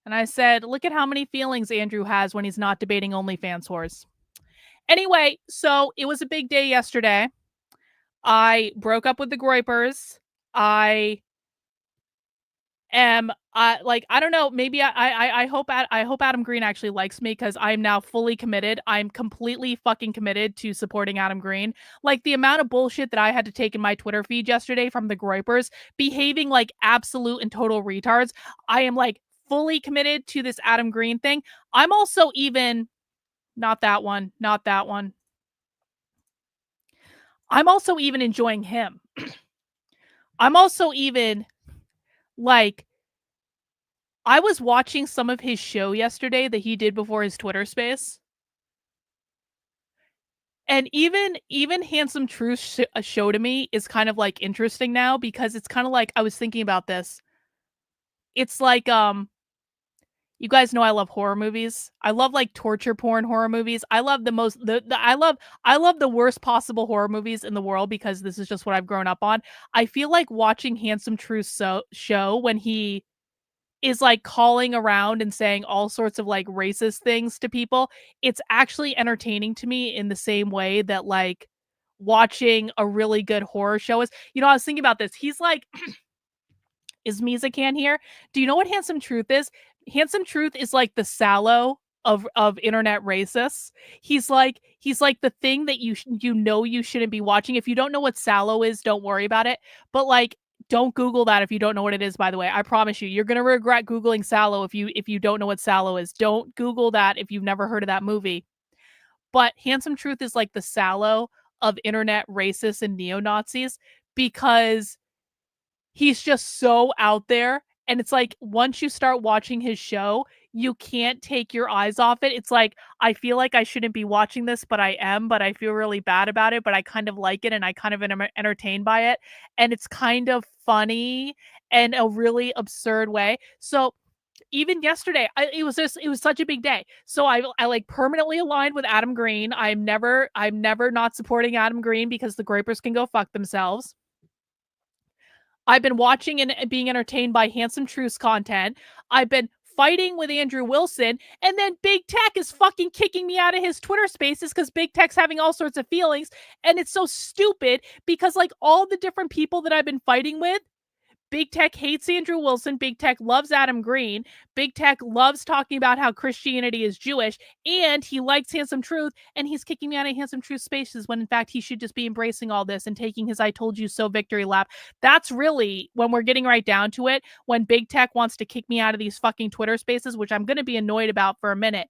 And I said, look at how many feelings Andrew has when he's not debating OnlyFans whores. Anyway, so it was a big day yesterday. I broke up with the Groypers. I am I don't know, maybe I hope Adam Green actually likes me, because I'm now fully committed. I'm completely fucking committed to supporting Adam Green. Like, the amount of bullshit that I had to take in my Twitter feed yesterday from the Groypers behaving like absolute and total retards, I am like fully committed to this Adam Green thing. I'm also even not that one. I'm also even enjoying him. I'm also even like, I was watching some of his show yesterday that he did before his Twitter space. And even Handsome Truth's show to me is kind of like interesting now because it's kind of like I was thinking about this. It's like you guys know I love horror movies. I love like torture porn horror movies. I love I love the worst possible horror movies in the world because this is just what I've grown up on. I feel like watching Handsome Truth's show when he is like calling around and saying all sorts of like racist things to people. It's actually entertaining to me in the same way that like watching a really good horror show is. You know, I was thinking about this. He's like is Mizakan here? Do you know what Handsome Truth is? Handsome Truth is like the Sallow of internet racists. He's like the thing that you know you shouldn't be watching. If you don't know what Sallow is, don't worry about it. But like don't Google that if you don't know what it is, by the way. I promise you, you're gonna regret Googling Sallow if you don't know what Sallow is. Don't Google that if you've never heard of that movie. But Handsome Truth is like the Sallow of internet racists and neo-Nazis because he's just so out there. And it's like once you start watching his show, you can't take your eyes off it. It's like, I feel like I shouldn't be watching this, but I am, but I feel really bad about it, but I kind of like it and I kind of am entertained by it. And it's kind of funny in a really absurd way. So even yesterday, it was such a big day. So I like permanently aligned with Adam Green. I'm never not supporting Adam Green because the Grapers can go fuck themselves. I've been watching and being entertained by Handsome Truth's content. I've been fighting with Andrew Wilson, and then Big Tech is fucking kicking me out of his Twitter spaces because Big Tech's having all sorts of feelings. And it's so stupid because like all the different people that I've been fighting with, Big Tech hates Andrew Wilson. Big Tech loves Adam Green. Big Tech loves talking about how Christianity is Jewish. And he likes Handsome Truth. And he's kicking me out of Handsome Truth spaces when, in fact, he should just be embracing all this and taking his I told you so victory lap. That's really, when we're getting right down to it, when Big Tech wants to kick me out of these fucking Twitter spaces, which I'm going to be annoyed about for a minute.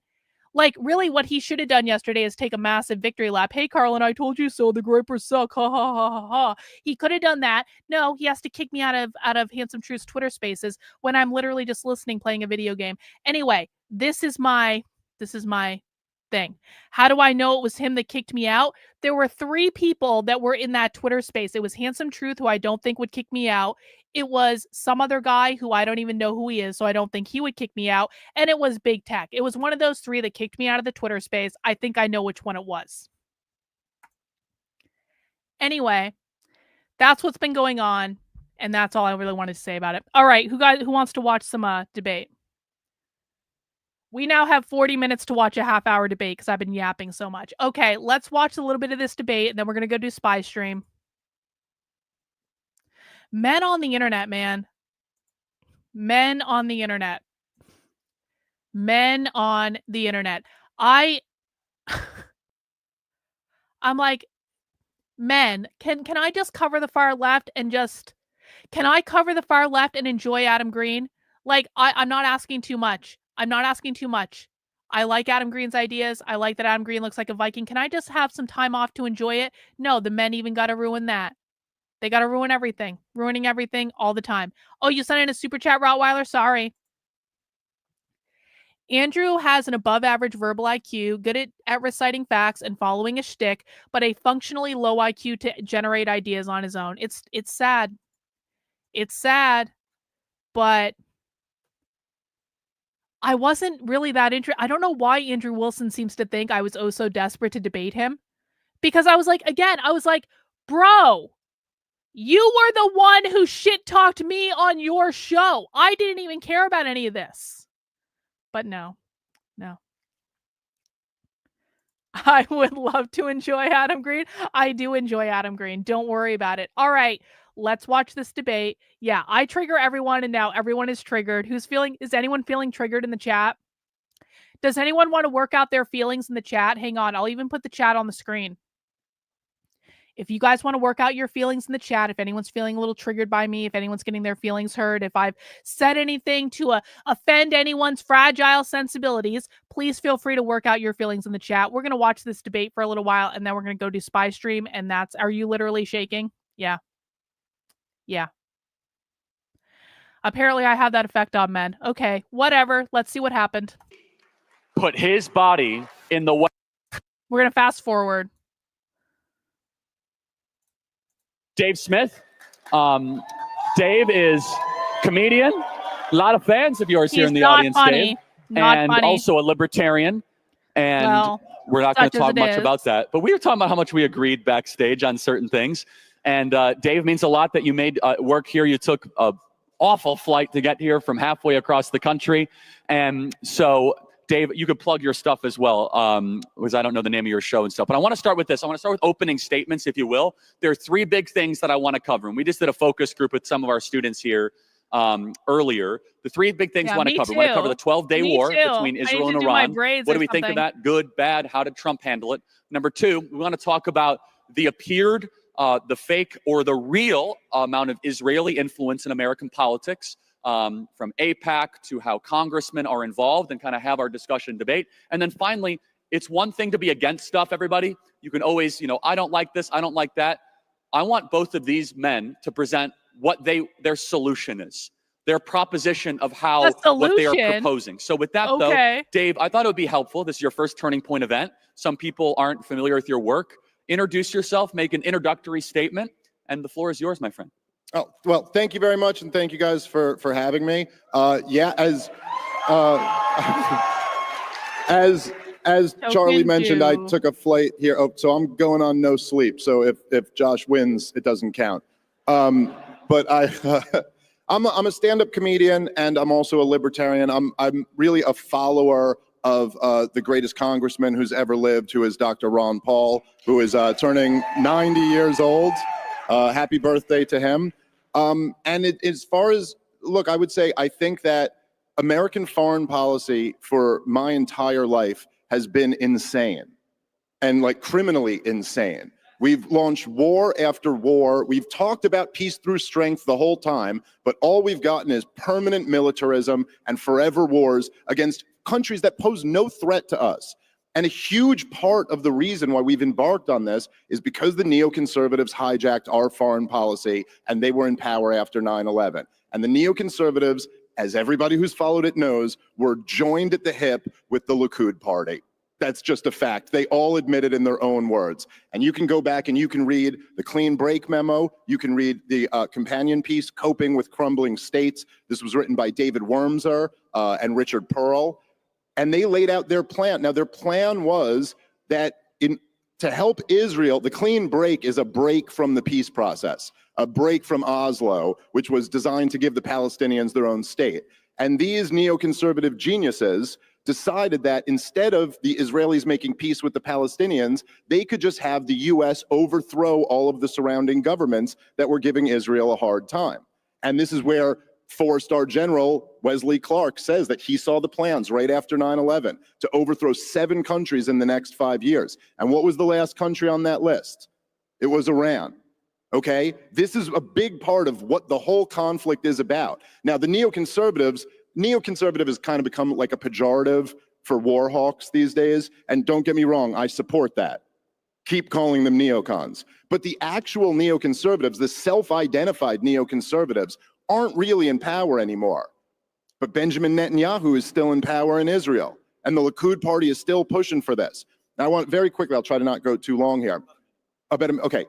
Like, really, what he should have done yesterday is take a massive victory lap. Hey, Karlyn, I told you so. The Grapers suck. Ha, ha, ha, ha, ha. He could have done that. No, he has to kick me out of Handsome Truth's Twitter spaces when I'm literally just listening, playing a video game. Anyway, this is my thing. How do I know it was him that kicked me out? There were 3 people that were in that Twitter space. It was Handsome Truth, who I don't think would kick me out. It was some other guy who I don't even know who he is, so I don't think he would kick me out. And it was Big Tech. It was one of those 3 that kicked me out of the Twitter space. I think I know which one it was. Anyway, that's what's been going on, and that's all I really wanted to say about it. All right, who wants to watch some debate? We now have 40 minutes to watch a half-hour debate because I've been yapping so much. Okay, let's watch a little bit of this debate, and then we're going to go do Spy Stream. Men on the internet, man. Men on the internet. Men on the internet. I'm like, men, can I just cover the far left and can I cover the far left and enjoy Adam Green? Like, I'm not asking too much. I'm not asking too much. I like Adam Green's ideas. I like that Adam Green looks like a Viking. Can I just have some time off to enjoy it? No, the men even got to ruin that. They got to ruin everything. Ruining everything all the time. Oh, you sent in a super chat, Rottweiler? Sorry. Andrew has an above-average verbal IQ, good at reciting facts and following a shtick, but a functionally low IQ to generate ideas on his own. It's sad. It's sad, but I wasn't really that interested. I don't know why Andrew Wilson seems to think I was oh so desperate to debate him. Because I was like, bro, you were the one who shit-talked me on your show. I didn't even care about any of this. But no. I would love to enjoy Adam Green. I do enjoy Adam Green. Don't worry about it. All right, let's watch this debate. Yeah, I trigger everyone, and now everyone is triggered. Is anyone feeling triggered in the chat? Does anyone want to work out their feelings in the chat? Hang on, I'll even put the chat on the screen. If you guys want to work out your feelings in the chat, if anyone's feeling a little triggered by me, if anyone's getting their feelings hurt, if I've said anything to offend anyone's fragile sensibilities, please feel free to work out your feelings in the chat. We're going to watch this debate for a little while, and then we're going to go do Spy Stream, and are you literally shaking? Yeah. Apparently, I have that effect on men. Okay, whatever. Let's see what happened. Put his body in the way. We're gonna fast forward. Dave Smith. Dave is comedian. A lot of fans of yours here in the audience, funny. Dave. Not and funny. Also a libertarian. And well, we're not going to such as talk it much is. about that. But we were talking about how much we agreed backstage on certain things. And Dave, means a lot that you made work here. You took a awful flight to get here from halfway across the country. And so, Dave, you could plug your stuff as well, because I don't know the name of your show and stuff. But I want to start with this. I want to start with opening statements, if you will. There are 3 big things that I want to cover. And we just did a focus group with some of our students here earlier. The 3 big things I want to cover. We want to cover the 12-day war between Israel and Iran. What do we think of that? Good, bad? How did Trump handle it? Number 2, we want to talk about the appeared, the fake, or the real amount of Israeli influence in American politics, from AIPAC to how congressmen are involved, and kind of have our discussion debate. And then finally, it's one thing to be against stuff, everybody. You can always, I don't like this, I don't like that. I want both of these men to present what their solution is, their proposition of how what they are proposing. So with that, though, Dave, I thought it would be helpful. This is your first Turning Point event. Some people aren't familiar with your work. Introduce yourself, make an introductory statement, and the floor is yours, my friend. Oh, well, thank you very much, and thank you guys for having me. As Charlie mentioned, I took a flight here. Oh, so I'm going on no sleep. So if Josh wins, it doesn't count. But I'm a stand-up comedian, and I'm also a libertarian. I'm really a follower of the greatest congressman who's ever lived, who is Dr. Ron Paul, who is turning 90 years old. Happy birthday to him. As far as, look, I would say I think that American foreign policy for my entire life has been insane, and like criminally insane. We've launched war after war. We've talked about peace through strength the whole time, but all we've gotten is permanent militarism and forever wars against countries that pose no threat to us. And a huge part of the reason why we've embarked on this is because the neoconservatives hijacked our foreign policy, and they were in power after 9/11. And the neoconservatives, as everybody who's followed it knows, were joined at the hip with the Likud party. That's just a fact. They all admit it in their own words. And you can go back and you can read the Clean Break memo. You can read the companion piece, Coping with Crumbling States. This was written by David Wormser and Richard Pearl. And they laid out their plan. Now, their plan was that to help Israel, the Clean Break is a break from the peace process, a break from Oslo, which was designed to give the Palestinians their own state. And these neoconservative geniuses decided that instead of the Israelis making peace with the Palestinians, they could just have the US overthrow all of the surrounding governments that were giving Israel a hard time. And this is where 4-star General Wesley Clark says that he saw the plans right after 9/11 to overthrow 7 countries in the next 5 years. And what was the last country on that list? It was Iran. Okay? This is a big part of what the whole conflict is about. Now, the neoconservative has kind of become like a pejorative for war hawks these days. And don't get me wrong, I support that. Keep calling them neocons. But the actual neoconservatives, the self-identified neoconservatives, aren't really in power anymore. But Benjamin Netanyahu is still in power in Israel. And the Likud party is still pushing for this. Now, I want very quickly, I'll try to not go too long here. Okay.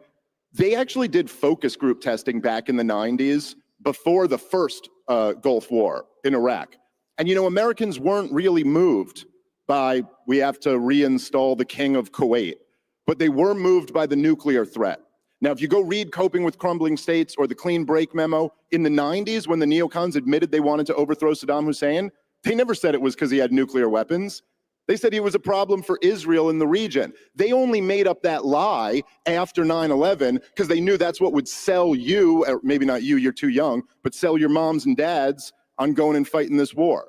They actually did focus group testing back in the 90s before the first Gulf War in Iraq. And Americans weren't really moved by, we have to reinstall the king of Kuwait, but they were moved by the nuclear threat. Now, if you go read Coping with Crumbling States or the Clean Break memo, in the 90s when the neocons admitted they wanted to overthrow Saddam Hussein, they never said it was because he had nuclear weapons. They said he was a problem for Israel in the region. They only made up that lie after 9/11 because they knew that's what would sell you, or maybe not you, you're too young, but sell your moms and dads on going and fighting this war.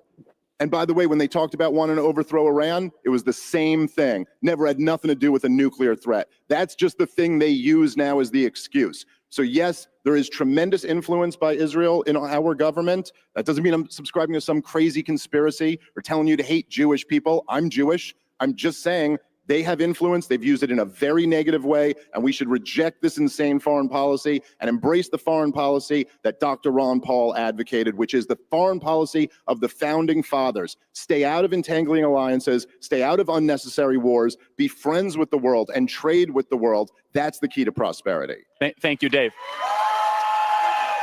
And by the way, when they talked about wanting to overthrow Iran, it was the same thing. Never had nothing to do with a nuclear threat. That's just the thing they use now as the excuse. So yes, there is tremendous influence by Israel in our government. That doesn't mean I'm subscribing to some crazy conspiracy or telling you to hate Jewish people. I'm Jewish. I'm just saying They have influence. They've used it in a very negative way, and we should reject this insane foreign policy and embrace the foreign policy that Dr. Ron Paul advocated, which is the foreign policy of the founding fathers. Stay out of entangling alliances, stay out of unnecessary wars, be friends with the world, and trade with the world. That's the key to prosperity. Thank you, Dave.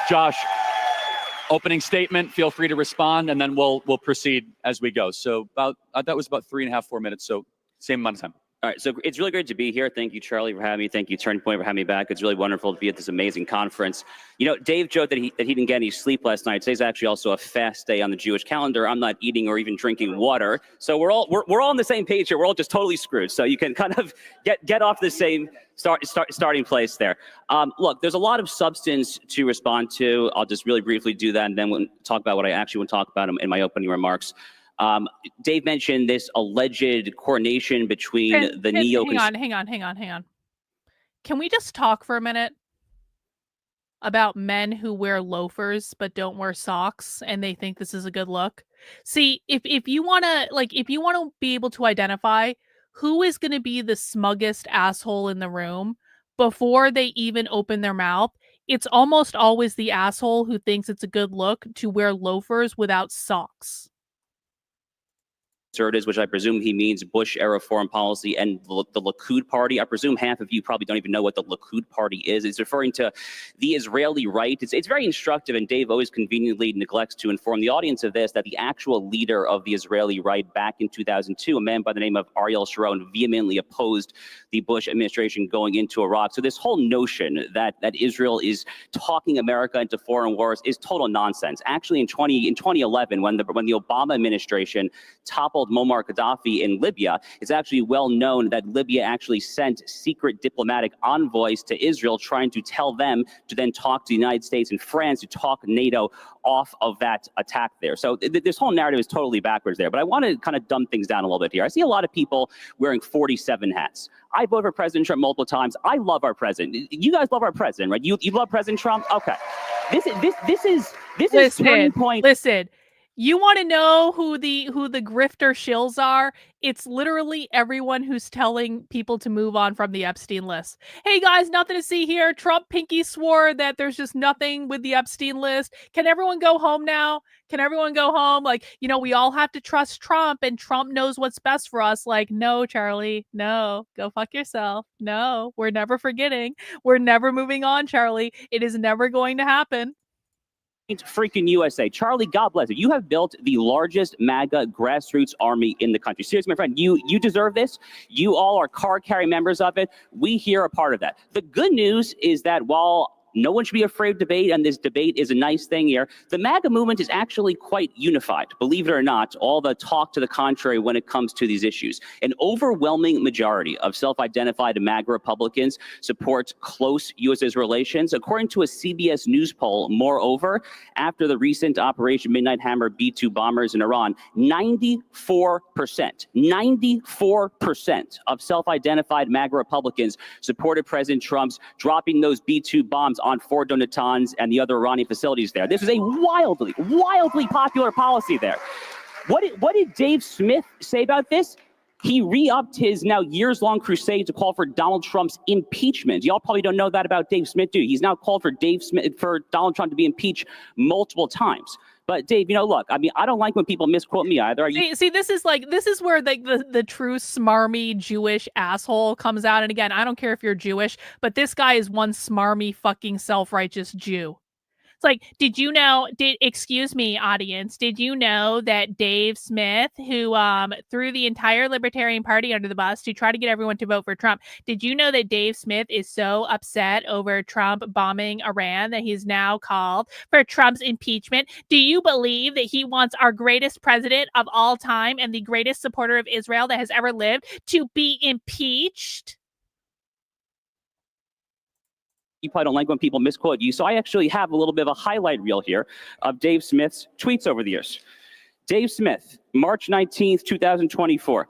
Josh, opening statement, feel free to respond, and then we'll proceed as we go. So that was about 3.5, 4 minutes, so same amount of time. All right, so it's really great to be here. Thank you, Charlie, for having me. Thank you, Turning Point, for having me back. It's really wonderful to be at this amazing conference. You know, Dave joked that he didn't get any sleep last night. Today's actually also a fast day on the Jewish calendar. I'm not eating or even drinking water, so we're all on the same page here. We're all just totally screwed. So you can kind of get off the same starting place there. Look, there's a lot of substance to respond to. I'll just really briefly do that, and then we'll talk about what I actually want to talk about in my opening remarks. Dave mentioned this alleged coordination between the neo. Hang on. Can we just talk for a minute about men who wear loafers but don't wear socks and they think this is a good look? See, if you want to be able to identify who is going to be the smuggest asshole in the room before they even open their mouth, it's almost always the asshole who thinks it's a good look to wear loafers without socks. Which I presume he means Bush-era foreign policy and the Likud party. I presume half of you probably don't even know what the Likud party is. It's referring to the Israeli right. It's very instructive, and Dave always conveniently neglects to inform the audience of this, that the actual leader of the Israeli right back in 2002, a man by the name of Ariel Sharon, vehemently opposed the Bush administration going into Iraq. So this whole notion that Israel is talking America into foreign wars is total nonsense. Actually, in 2011, when the Obama administration toppled Muammar Gaddafi in Libya, it's actually well known that Libya actually sent secret diplomatic envoys to Israel trying to tell them to then talk to the United States and France to talk NATO off of that attack there. So this whole narrative is totally backwards there. But I want to kind of dumb things down a little bit here. I see a lot of people wearing 47 hats. I voted for President Trump multiple times. I love our president. You guys love our president, right? You love President Trump? Okay. This is Turning Point. Listen. You want to know who the grifter shills are? It's literally everyone who's telling people to move on from the Epstein list. Hey guys, nothing to see here. Trump pinky swore that there's just nothing with the Epstein list. Can everyone go home now? Can everyone go home? Like, we all have to trust Trump, and Trump knows what's best for us. Like, no, Charlie, no, go fuck yourself. No, we're never forgetting. We're never moving on, Charlie. It is never going to happen. Freaking USA. Charlie, God bless you. You have built the largest MAGA grassroots army in the country. Seriously, my friend, you deserve this. You all are card-carrying members of it. We here are part of that. The good news is that while no one should be afraid of debate, and this debate is a nice thing here, the MAGA movement is actually quite unified. Believe it or not, all the talk to the contrary when it comes to these issues. An overwhelming majority of self-identified MAGA Republicans support close U.S.-Israel relations. According to a CBS News poll, moreover, after the recent Operation Midnight Hammer B-2 bombers in Iran, 94% of self-identified MAGA Republicans supported President Trump's dropping those B-2 bombs on Fort Natanz and the other Iranian facilities there. This is a wildly popular policy there. What did Dave Smith say about this? He re-upped his now years-long crusade to call for Donald Trump's impeachment. Y'all probably don't know that about Dave Smith, do you? He's now called for Donald Trump to be impeached multiple times. But Dave, look, I mean, I don't like when people misquote me either. See, this is where the true smarmy Jewish asshole comes out. And again, I don't care if you're Jewish, but this guy is one smarmy fucking self-righteous Jew. It's like, excuse me, audience, did you know that Dave Smith, who threw the entire Libertarian Party under the bus to try to get everyone to vote for Trump, did you know that Dave Smith is so upset over Trump bombing Iran that he's now called for Trump's impeachment? Do you believe that he wants our greatest president of all time and the greatest supporter of Israel that has ever lived to be impeached? You probably don't like when people misquote you. So I actually have a little bit of a highlight reel here of Dave Smith's tweets over the years. Dave Smith, March 19th, 2024.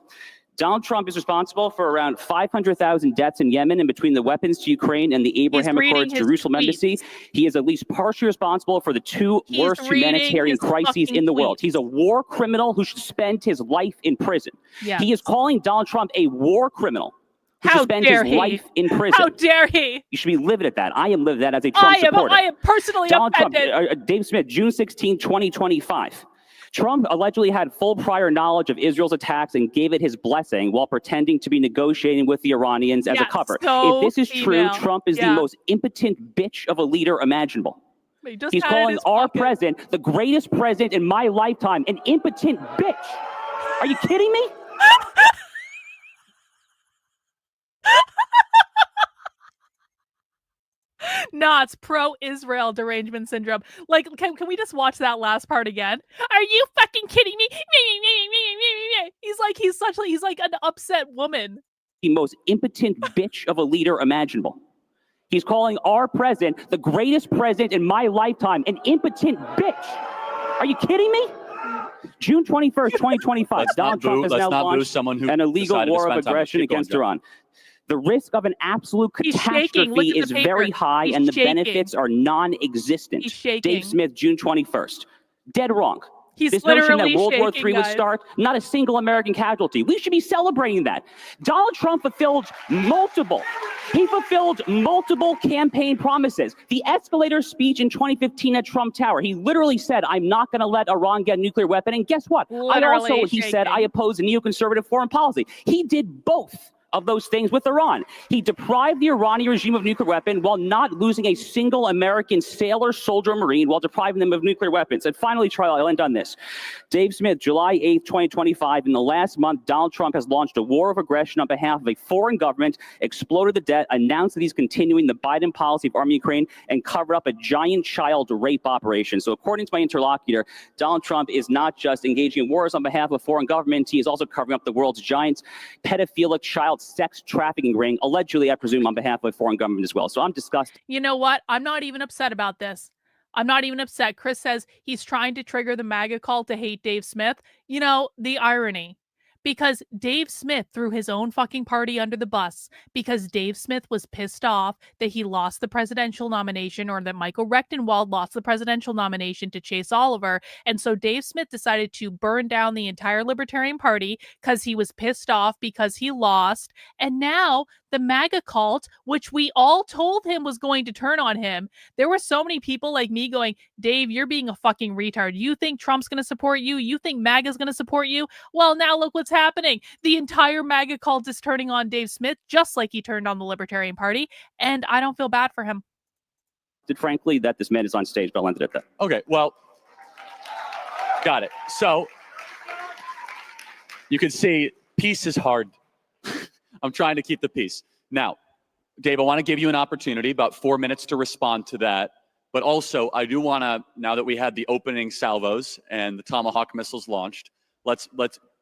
Donald Trump is responsible for around 500,000 deaths in Yemen, and between the weapons to Ukraine and the Abraham Accords Jerusalem embassy, he is at least partially responsible for the two worst humanitarian crises in the world. He's a war criminal who should spend his life in prison. Yes. He is calling Donald Trump a war criminal who should How spend dare his he? life in prison. How dare he? You should be livid at that. I am livid at that as a Trump supporter. I am personally Donald offended. Trump, Dave Smith, June 16, 2025. Trump allegedly had full prior knowledge of Israel's attacks and gave it his blessing while pretending to be negotiating with the Iranians as a cover. So if this is true, Trump is the most impotent bitch of a leader imaginable. He's calling our president the greatest president in my lifetime an impotent bitch. Are you kidding me? Nah, it's pro-Israel derangement syndrome. Like, can we just watch that last part again? Are you fucking kidding me? He's like an upset woman. The most impotent bitch of a leader imaginable. He's calling our president the greatest president in my lifetime an impotent bitch. Are you kidding me? June 21st, 2025, Donald Trump has now launched an illegal war of aggression against Iran. The risk of an absolute catastrophe is very high, and the benefits are non-existent. Dave Smith, June 21st. Dead wrong. This notion that World War III would start, not a single American casualty. We should be celebrating that. Donald Trump fulfilled multiple campaign promises. The escalator speech in 2015 at Trump Tower, he literally said, I'm not going to let Iran get a nuclear weapon. And guess what? He said, I oppose a neoconservative foreign policy. He did both of those things with Iran. He deprived the Iranian regime of nuclear weapon while not losing a single American sailor, soldier, or Marine while depriving them of nuclear weapons. And finally, Charlie, I'll end on this. Dave Smith, July 8th, 2025. In the last month, Donald Trump has launched a war of aggression on behalf of a foreign government, exploded the debt, announced that he's continuing the Biden policy of arming Ukraine, and covered up a giant child rape operation. So according to my interlocutor, Donald Trump is not just engaging in wars on behalf of a foreign government, he is also covering up the world's giant pedophilic child sex trafficking ring, allegedly, I presume, on behalf of a foreign government as well. So I'm disgusted. You know what? I'm not even upset about this. I'm not even upset. Chris says he's trying to trigger the MAGA cult to hate Dave Smith. You know, the irony. Because Dave Smith threw his own fucking party under the bus because Dave Smith was pissed off that he lost the presidential nomination, or that Michael Rechtenwald lost the presidential nomination to Chase Oliver. And so Dave Smith decided to burn down the entire Libertarian Party because he was pissed off because he lost. And now the MAGA cult, which we all told him was going to turn on him, there were so many people like me going, Dave, you're being a fucking retard. You think Trump's going to support you? You think MAGA's going to support you? Well, now look what's happening. The entire MAGA cult is turning on Dave Smith, just like he turned on the Libertarian Party, and I don't feel bad for him. Frankly, that this man is on stage, but I'll end it at that. Okay, well, got it. So you can see peace is hard. I'm trying to keep the peace. Now, Dave, I want to give you an opportunity, about 4 minutes to respond to that. But also, I do want to, now that we had the opening salvos and the Tomahawk missiles launched, let's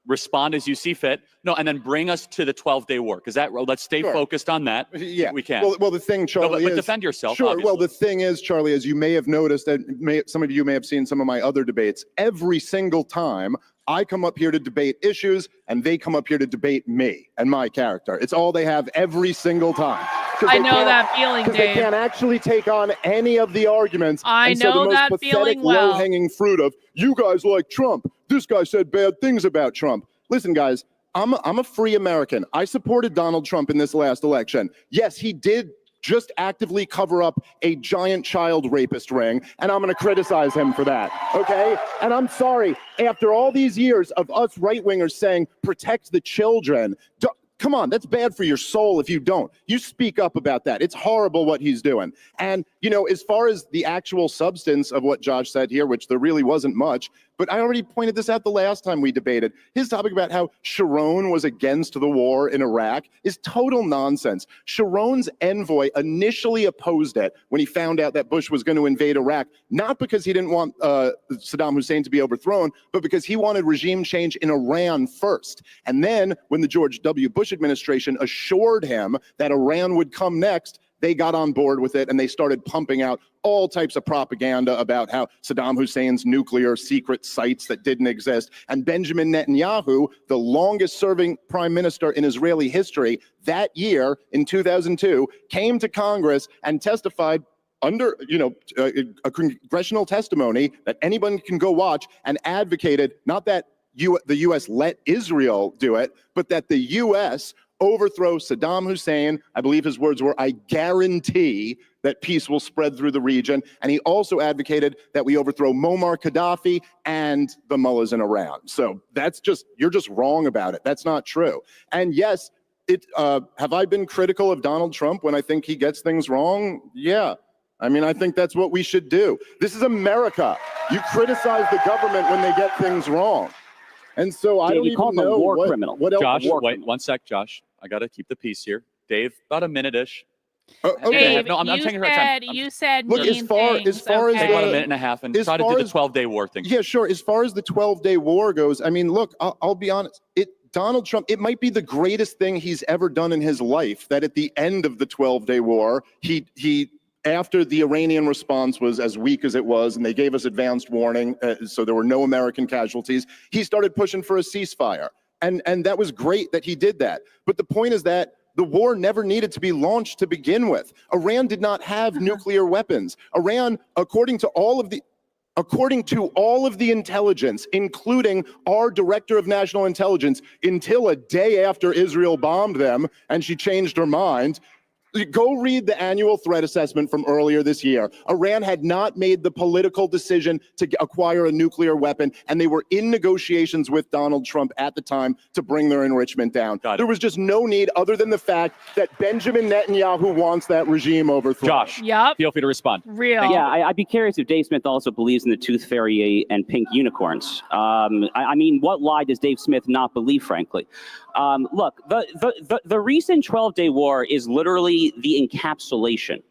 respond as you see fit. No, and then bring us to the 12-day war, because that, let's stay focused on that. Yeah, we can. Well, the thing, Charlie, but defend yourself. Sure. Obviously. Well, the thing is, Charlie, as you may have noticed, and some of you may have seen some of my other debates, every single time I come up here to debate issues, and they come up here to debate me and my character. It's all they have every single time. I know that feeling, Dave. They can't actually take on any of the arguments. I know that feeling well. Low-hanging fruit of, you guys like Trump. This guy said bad things about Trump. Listen, guys, I'm a free American. I supported Donald Trump in this last election. Yes, he did just actively cover up a giant child rapist ring, and I'm going to criticize him for that, okay? And I'm sorry, after all these years of us right-wingers saying, protect the children, come on, that's bad for your soul if you don't. You speak up about that. It's horrible what he's doing. And, you know, as far as the actual substance of what Josh said here, which there really wasn't much, but I already pointed this out the last time we debated. His topic about how Sharon was against the war in Iraq is total nonsense. Sharon's envoy initially opposed it when he found out that Bush was going to invade Iraq, not because he didn't want Saddam Hussein to be overthrown, but because he wanted regime change in Iran first. And then when the George W. Bush administration assured him that Iran would come next, they got on board with it and they started pumping out all types of propaganda about how Saddam Hussein's nuclear secret sites that didn't exist. And Benjamin Netanyahu, the longest serving prime minister in Israeli history, that year in 2002, came to Congress and testified under, a congressional testimony that anyone can go watch, and advocated not that the U.S. let Israel do it, but that the U.S. overthrow Saddam Hussein. I believe his words were, "I guarantee that peace will spread through the region." And he also advocated that we overthrow Muammar Gaddafi and the mullahs in Iran. So you're just wrong about it. That's not true. And yes, have I been critical of Donald Trump when I think he gets things wrong? Yeah. I mean, I think that's what we should do. This is America. You criticize the government when they get things wrong. And so I don't even know what else. Josh, wait 1 sec, Josh. I got to keep the peace here. Dave, about a minute-ish. Okay. Dave, I'm taking her time. You said look, mean as far things, as okay. Take about a minute and a half and try to do the 12-day war thing. Yeah, sure. As far as the 12-day war goes, I mean, look, I'll be honest. Donald Trump, it might be the greatest thing he's ever done in his life that at the end of the 12-day war, he after the Iranian response was as weak as it was, and they gave us advanced warning, so there were no American casualties, he started pushing for a ceasefire. And that was great that he did that. But the point is that the war never needed to be launched to begin with. Iran did not have nuclear weapons. Iran, according to all of the intelligence, including our director of national intelligence, until a day after Israel bombed them and she changed her mind, go read the annual threat assessment from earlier this year. Iran had not made the political decision to acquire a nuclear weapon, and they were in negotiations with Donald Trump at the time to bring their enrichment down. There was just no need other than the fact that Benjamin Netanyahu wants that regime overthrown. Josh, feel free to respond. Real. Yeah, I'd be curious if Dave Smith also believes in the tooth fairy and pink unicorns. I mean, what lie does Dave Smith not believe, frankly? Look, the recent 12-day war is literally the encapsulation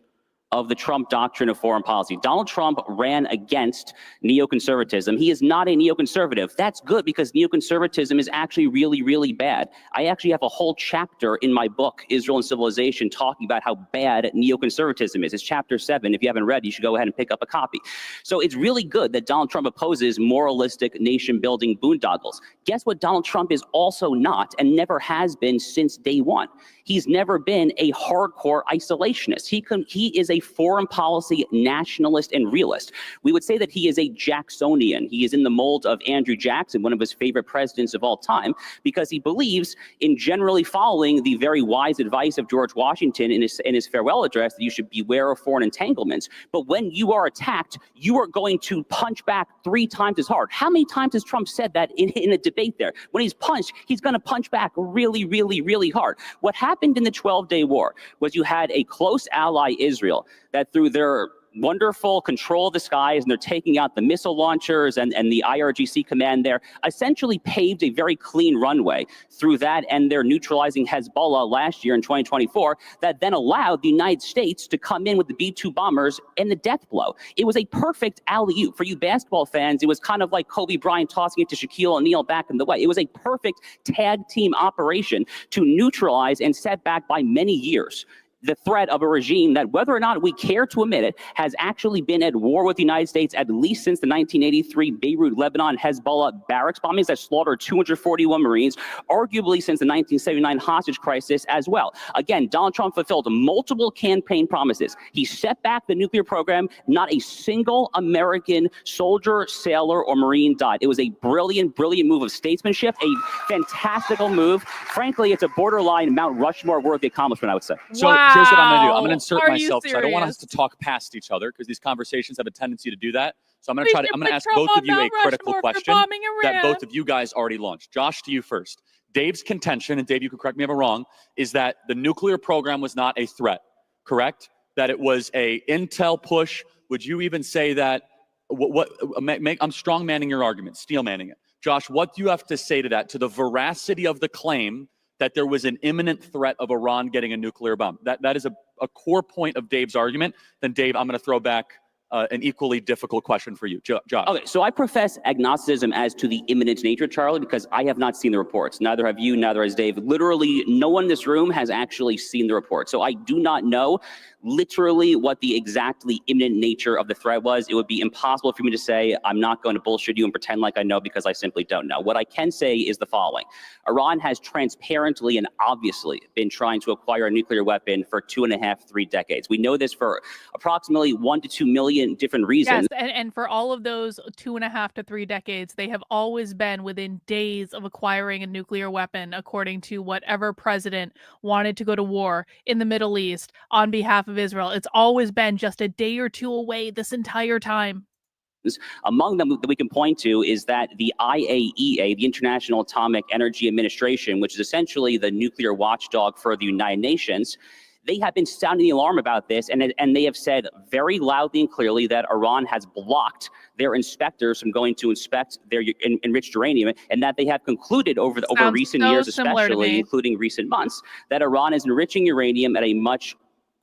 of the Trump doctrine of foreign policy. Donald Trump ran against neoconservatism. He is not a neoconservative. That's good, because neoconservatism is actually really, really bad. I actually have a whole chapter in my book, Israel and Civilization, talking about how bad neoconservatism is. It's chapter 7. If you haven't read, you should go ahead and pick up a copy. So it's really good that Donald Trump opposes moralistic nation-building boondoggles. Guess what Donald Trump is also not, and never has been since day one? He's never been a hardcore isolationist. He is a foreign policy nationalist and realist. We would say that he is a Jacksonian. He is in the mold of Andrew Jackson, one of his favorite presidents of all time, because he believes in generally following the very wise advice of George Washington in his farewell address, that you should beware of foreign entanglements. But when you are attacked, you are going to punch back 3 times as hard. How many times has Trump said that in a debate there? When he's punched, he's going to punch back really, really, really hard. What happened in the 12-day war was you had a close ally, Israel, that through their wonderful control of the skies, and they're taking out the missile launchers and the IRGC command there, essentially paved a very clean runway through that, and they're neutralizing Hezbollah last year in 2024, that then allowed the United States to come in with the B-2 bombers and the death blow. It was a perfect alley-oop. For you basketball fans, it was kind of like Kobe Bryant tossing it to Shaquille O'Neal back in the way. It was a perfect tag team operation to neutralize and set back by many years the threat of a regime that, whether or not we care to admit it, has actually been at war with the United States at least since the 1983 Beirut, Lebanon, Hezbollah barracks bombings that slaughtered 241 Marines, arguably since the 1979 hostage crisis as well. Again, Donald Trump fulfilled multiple campaign promises. He set back the nuclear program. Not a single American soldier, sailor, or Marine died. It was a brilliant, brilliant move of statesmanship, a fantastical move. Frankly, it's a borderline Mount Rushmore worthy accomplishment, I would say. So here's what I'm going to do. I'm going to insert Are myself, you because I don't want us serious? to talk past each other, because these conversations have a tendency to do that. So I'm going to I'm going to ask Trump both on of you a Mount critical Rushmore for question bombing that Iran. both of you guys already launched. Josh, to you first. Dave's contention, and Dave, you can correct me if I'm wrong, is that the nuclear program was not a threat, correct? That it was a intel push. Would you even say that? I'm strong manning your argument, steel manning it. Josh, what do you have to say to that, to the veracity of the claim that there was an imminent threat of Iran getting a nuclear bomb? That is a core point of Dave's argument. Then, Dave, I'm going to throw back an equally difficult question for you. Josh. Okay, so I profess agnosticism as to the imminent nature, Charlie, because I have not seen the reports. Neither have you, neither has Dave. Literally, no one in this room has actually seen the report. So I do not know literally what the exactly imminent nature of the threat was, it would be impossible for me to say, I'm not going to bullshit you and pretend like I know, because I simply don't know. What I can say is the following. Iran has transparently and obviously been trying to acquire a nuclear weapon for 2.5, 3 decades. We know this for approximately 1 to 2 million different reasons. Yes, and for all of those 2.5 to 3 decades, they have always been within days of acquiring a nuclear weapon, according to whatever president wanted to go to war in the Middle East on behalf of Israel. It's always been just a day or two away this entire time. Among them that we can point to is that the IAEA, the International Atomic Energy Administration, which is essentially the nuclear watchdog for the United Nations, they have been sounding the alarm about this, and they have said very loudly and clearly that Iran has blocked their inspectors from going to inspect their enriched uranium, and that they have concluded over recent years, especially including recent months, that Iran is enriching uranium at a much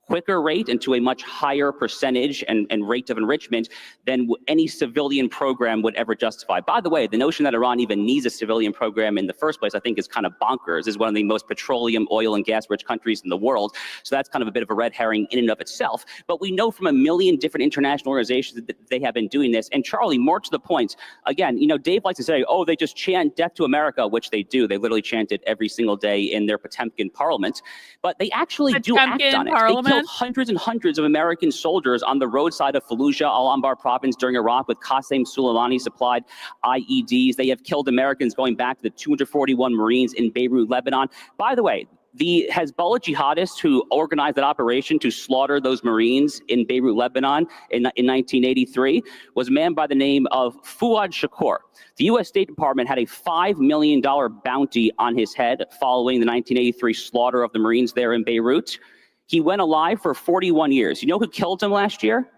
quicker rate and to a much higher percentage and rate of enrichment than any civilian program would ever justify. By the way, the notion that Iran even needs a civilian program in the first place, I think, is kind of bonkers. It's one of the most petroleum, oil, and gas-rich countries in the world, so that's kind of a bit of a red herring in and of itself. But we know from a million different international organizations that they have been doing this. And Charlie, more to the point, again, you know, Dave likes to say, oh, they just chant death to America, which they do. They literally chant it every single day in their Potemkin parliament. But they actually do act on it. They killed hundreds and hundreds of American soldiers on the roadside of Fallujah, Al-Anbar province during Iraq with Qasem Soleimani supplied IEDs. They have killed Americans going back to the 241 Marines in Beirut, Lebanon. By the way, the Hezbollah jihadists who organized that operation to slaughter those Marines in Beirut, Lebanon in 1983 was a man by the name of Fuad Shakur. The U.S. State Department had a $5 million bounty on his head following the 1983 slaughter of the Marines there in Beirut. He went alive for 41 years. You know who killed him last year?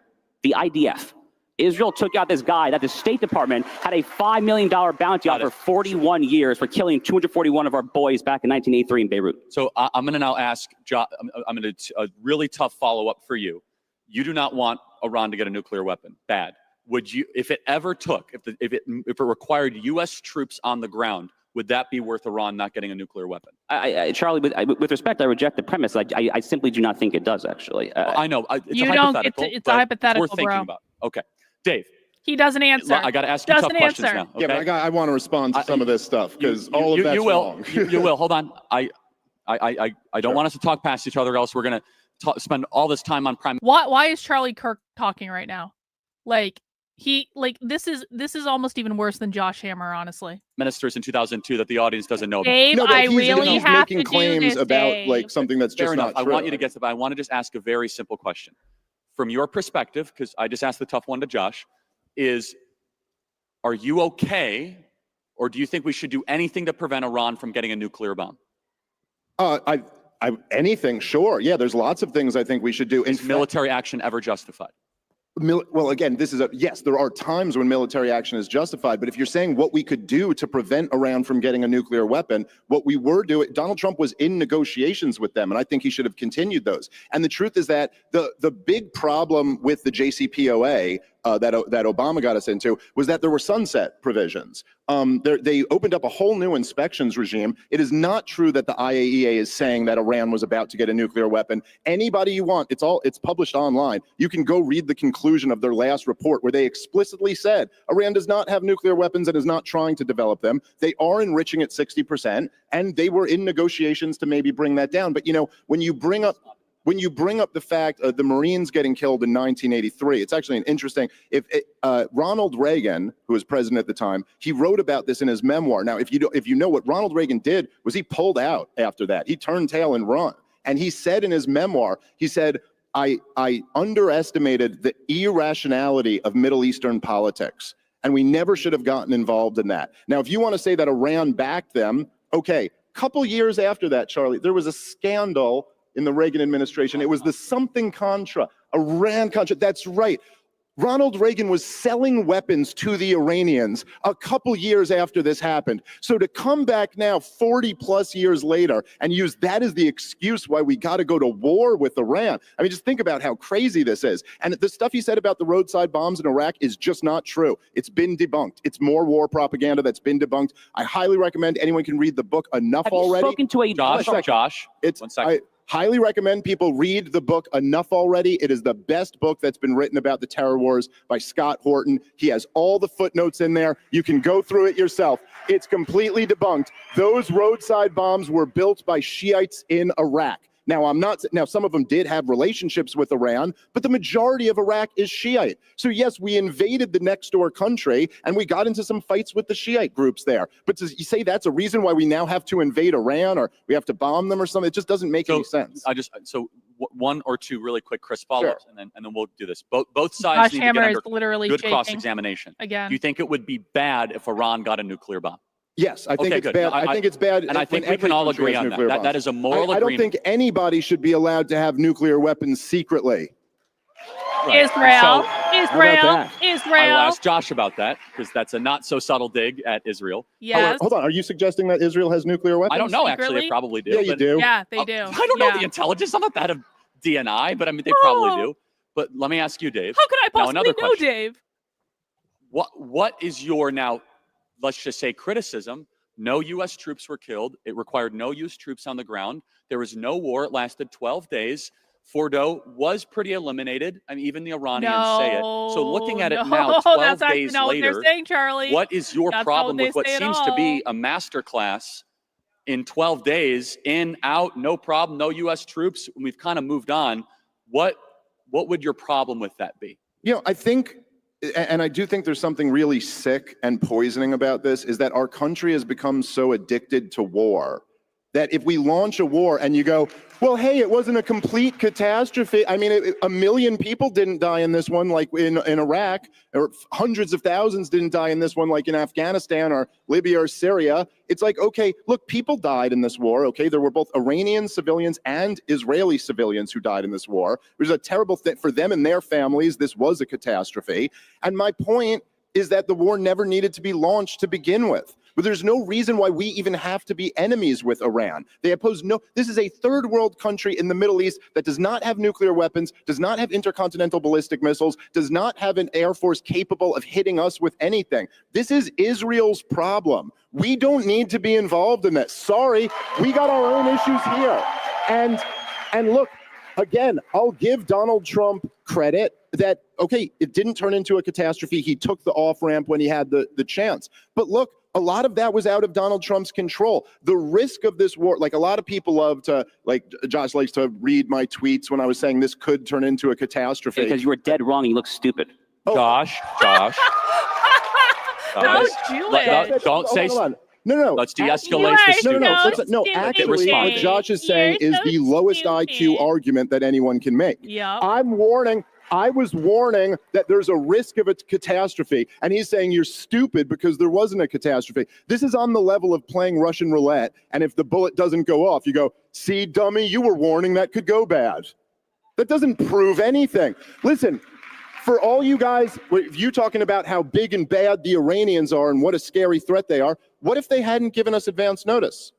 The IDF. Israel took out this guy that the State Department had a $5 million bounty on for 41 years for killing 241 of our boys back in 1983 in Beirut. So I'm going to now ask, I'm going to a really tough follow-up for you. You do not want Iran to get a nuclear weapon. Bad. Would you, if it ever took, if it required U.S. troops on the ground, would that be worth Iran not getting a nuclear weapon? Charlie, with respect, I reject the premise. I simply do not think it does, actually. I know. It's you a hypothetical. It's a hypothetical, it's worth thinking about. Okay. Dave. He doesn't answer. I got to ask you tough questions now. Okay? Yeah, but I want to respond to some of this stuff, because all of that's wrong. You will. Hold on. I don't want us to talk past each other, else we're going to spend all this time on prime. Why is Charlie Kirk talking right now? This is almost even worse than Josh Hammer, honestly. Ministers in 2002 that the audience doesn't know about. Dave, no, I really have making to claims do this, about Dave. like something that's just not true. I want you to get to, but I want to just ask a very simple question. From your perspective, because I just asked the tough one to Josh, are you okay, or do you think we should do anything to prevent Iran from getting a nuclear bomb? Anything, sure. Yeah, there's lots of things I think we should do. Is military action ever justified? Well, again, yes, there are times when military action is justified, but if you're saying what we could do to prevent Iran from getting a nuclear weapon, what we were doing, Donald Trump was in negotiations with them, and I think he should have continued those. And the truth is that the big problem with the JCPOA that Obama got us into was that there were sunset provisions. They opened up a whole new inspections regime. It is not true that the IAEA is saying that Iran was about to get a nuclear weapon. Anybody you want, it's published online. You can go read the conclusion of their last report where they explicitly said Iran does not have nuclear weapons and is not trying to develop them. They are enriching at 60%, and they were in negotiations to maybe bring that down. But you know, when you bring up the fact of the Marines getting killed in 1983, it's actually an interesting, Ronald Reagan, who was president at the time, he wrote about this in his memoir. Now, if you know what Ronald Reagan did, was he pulled out after that. He turned tail and run. And he said in his memoir, he said, I underestimated the irrationality of Middle Eastern politics, and we never should have gotten involved in that. Now, if you want to say that Iran backed them, okay, couple years after that, Charlie, there was a scandal in the Reagan administration. It was the something Contra, Iran-Contra. That's right. Ronald Reagan was selling weapons to the Iranians a couple years after this happened. So to come back now 40 plus years later and use that as the excuse why we got to go to war with Iran. I mean, just think about how crazy this is. And the stuff he said about the roadside bombs in Iraq is just not true. It's been debunked. It's more war propaganda that's been debunked. I highly recommend anyone can read the book Enough Have Already. You spoken to a Josh? One second. Highly recommend people read the book Enough Already. It is the best book that's been written about the terror wars by Scott Horton. He has all the footnotes in there. You can go through it yourself. It's completely debunked. Those roadside bombs were built by Shiites in Iraq. Now, some of them did have relationships with Iran, but the majority of Iraq is Shiite. So yes, we invaded the next door country and we got into some fights with the Shiite groups there. But to you say that's a reason why we now have to invade Iran or we have to bomb them or something, it just doesn't make any sense. One or two really quick, Chris, follow-ups, Sure. and then we'll do this. Both sides need to get under literally good shaking cross-examination. again. Do you think it would be bad if Iran got a nuclear bomb? Yes, I think Okay, it's good. bad. I think it's bad. And I think we can all agree on that. That is a moral I don't agreement. think anybody should be allowed to have nuclear weapons secretly. Right. Israel, So, Israel, that? I will Israel. ask Josh about that because that's a not so subtle dig at Israel. Yes. Hold on. Are you suggesting that Israel has nuclear weapons? I don't know, actually. Secretly? They probably do. Yeah, you but- do. Yeah, they do. I don't know Yeah. the intelligence. I'm not that of DNI, but I mean, they probably do. But let me ask you, Dave. How could I Now, possibly another know, question. Dave? What is your now, let's just say, criticism? No U.S. troops were killed. It required no U.S. troops on the ground. There was no war. It lasted 12 days. Fordo was pretty eliminated. I mean, even the Iranians say it. So looking at it now, 12 that's actually days not later, what they're saying, Charlie. what is your That's not problem what they with what say at seems to be all. a masterclass in 12 days, in, out, no problem, no U.S. troops? We've kind of moved on. What would your problem with that be? You know, I think, and I do think there's something really sick and poisoning about this, is that our country has become so addicted to war that if we launch a war and you go, well, hey, it wasn't a complete catastrophe. I mean, 1 million people didn't die in this one, like in Iraq, or hundreds of thousands didn't die in this one, like in Afghanistan or Libya or Syria. It's like, okay, look, people died in this war. Okay, there were both Iranian civilians and Israeli civilians who died in this war. It was a terrible thing for them and their families. This was a catastrophe. And my point is that the war never needed to be launched to begin with. But there's no reason why we even have to be enemies with Iran. They oppose this is a third world country in the Middle East that does not have nuclear weapons, does not have intercontinental ballistic missiles, does not have an air force capable of hitting us with anything. This is Israel's problem. We don't need to be involved in this. Sorry, we got our own issues here. And look, again, I'll give Donald Trump credit that, okay, it didn't turn into a catastrophe. He took the off-ramp when he had the chance. But look, a lot of that was out of Donald Trump's control. The risk of this war, like a lot of people love to, like Josh likes to read my tweets when I was saying this could turn into a catastrophe. Because you were dead wrong and you look stupid. Josh. Don't do it. Don't say. Hold on. No. Let's de-escalate You the are stupid. No, stupid. actually, what respond. Josh is saying You're is so the lowest stupid. IQ argument that anyone can make. Yep. I was warning that there's a risk of a catastrophe, and he's saying you're stupid because there wasn't a catastrophe. This is on the level of playing Russian roulette, and if the bullet doesn't go off, you go, see, dummy, you were warning that could go bad. That doesn't prove anything. Listen, for all you guys, you talking about how big and bad the Iranians are and what a scary threat they are, what if they hadn't given us advance notice?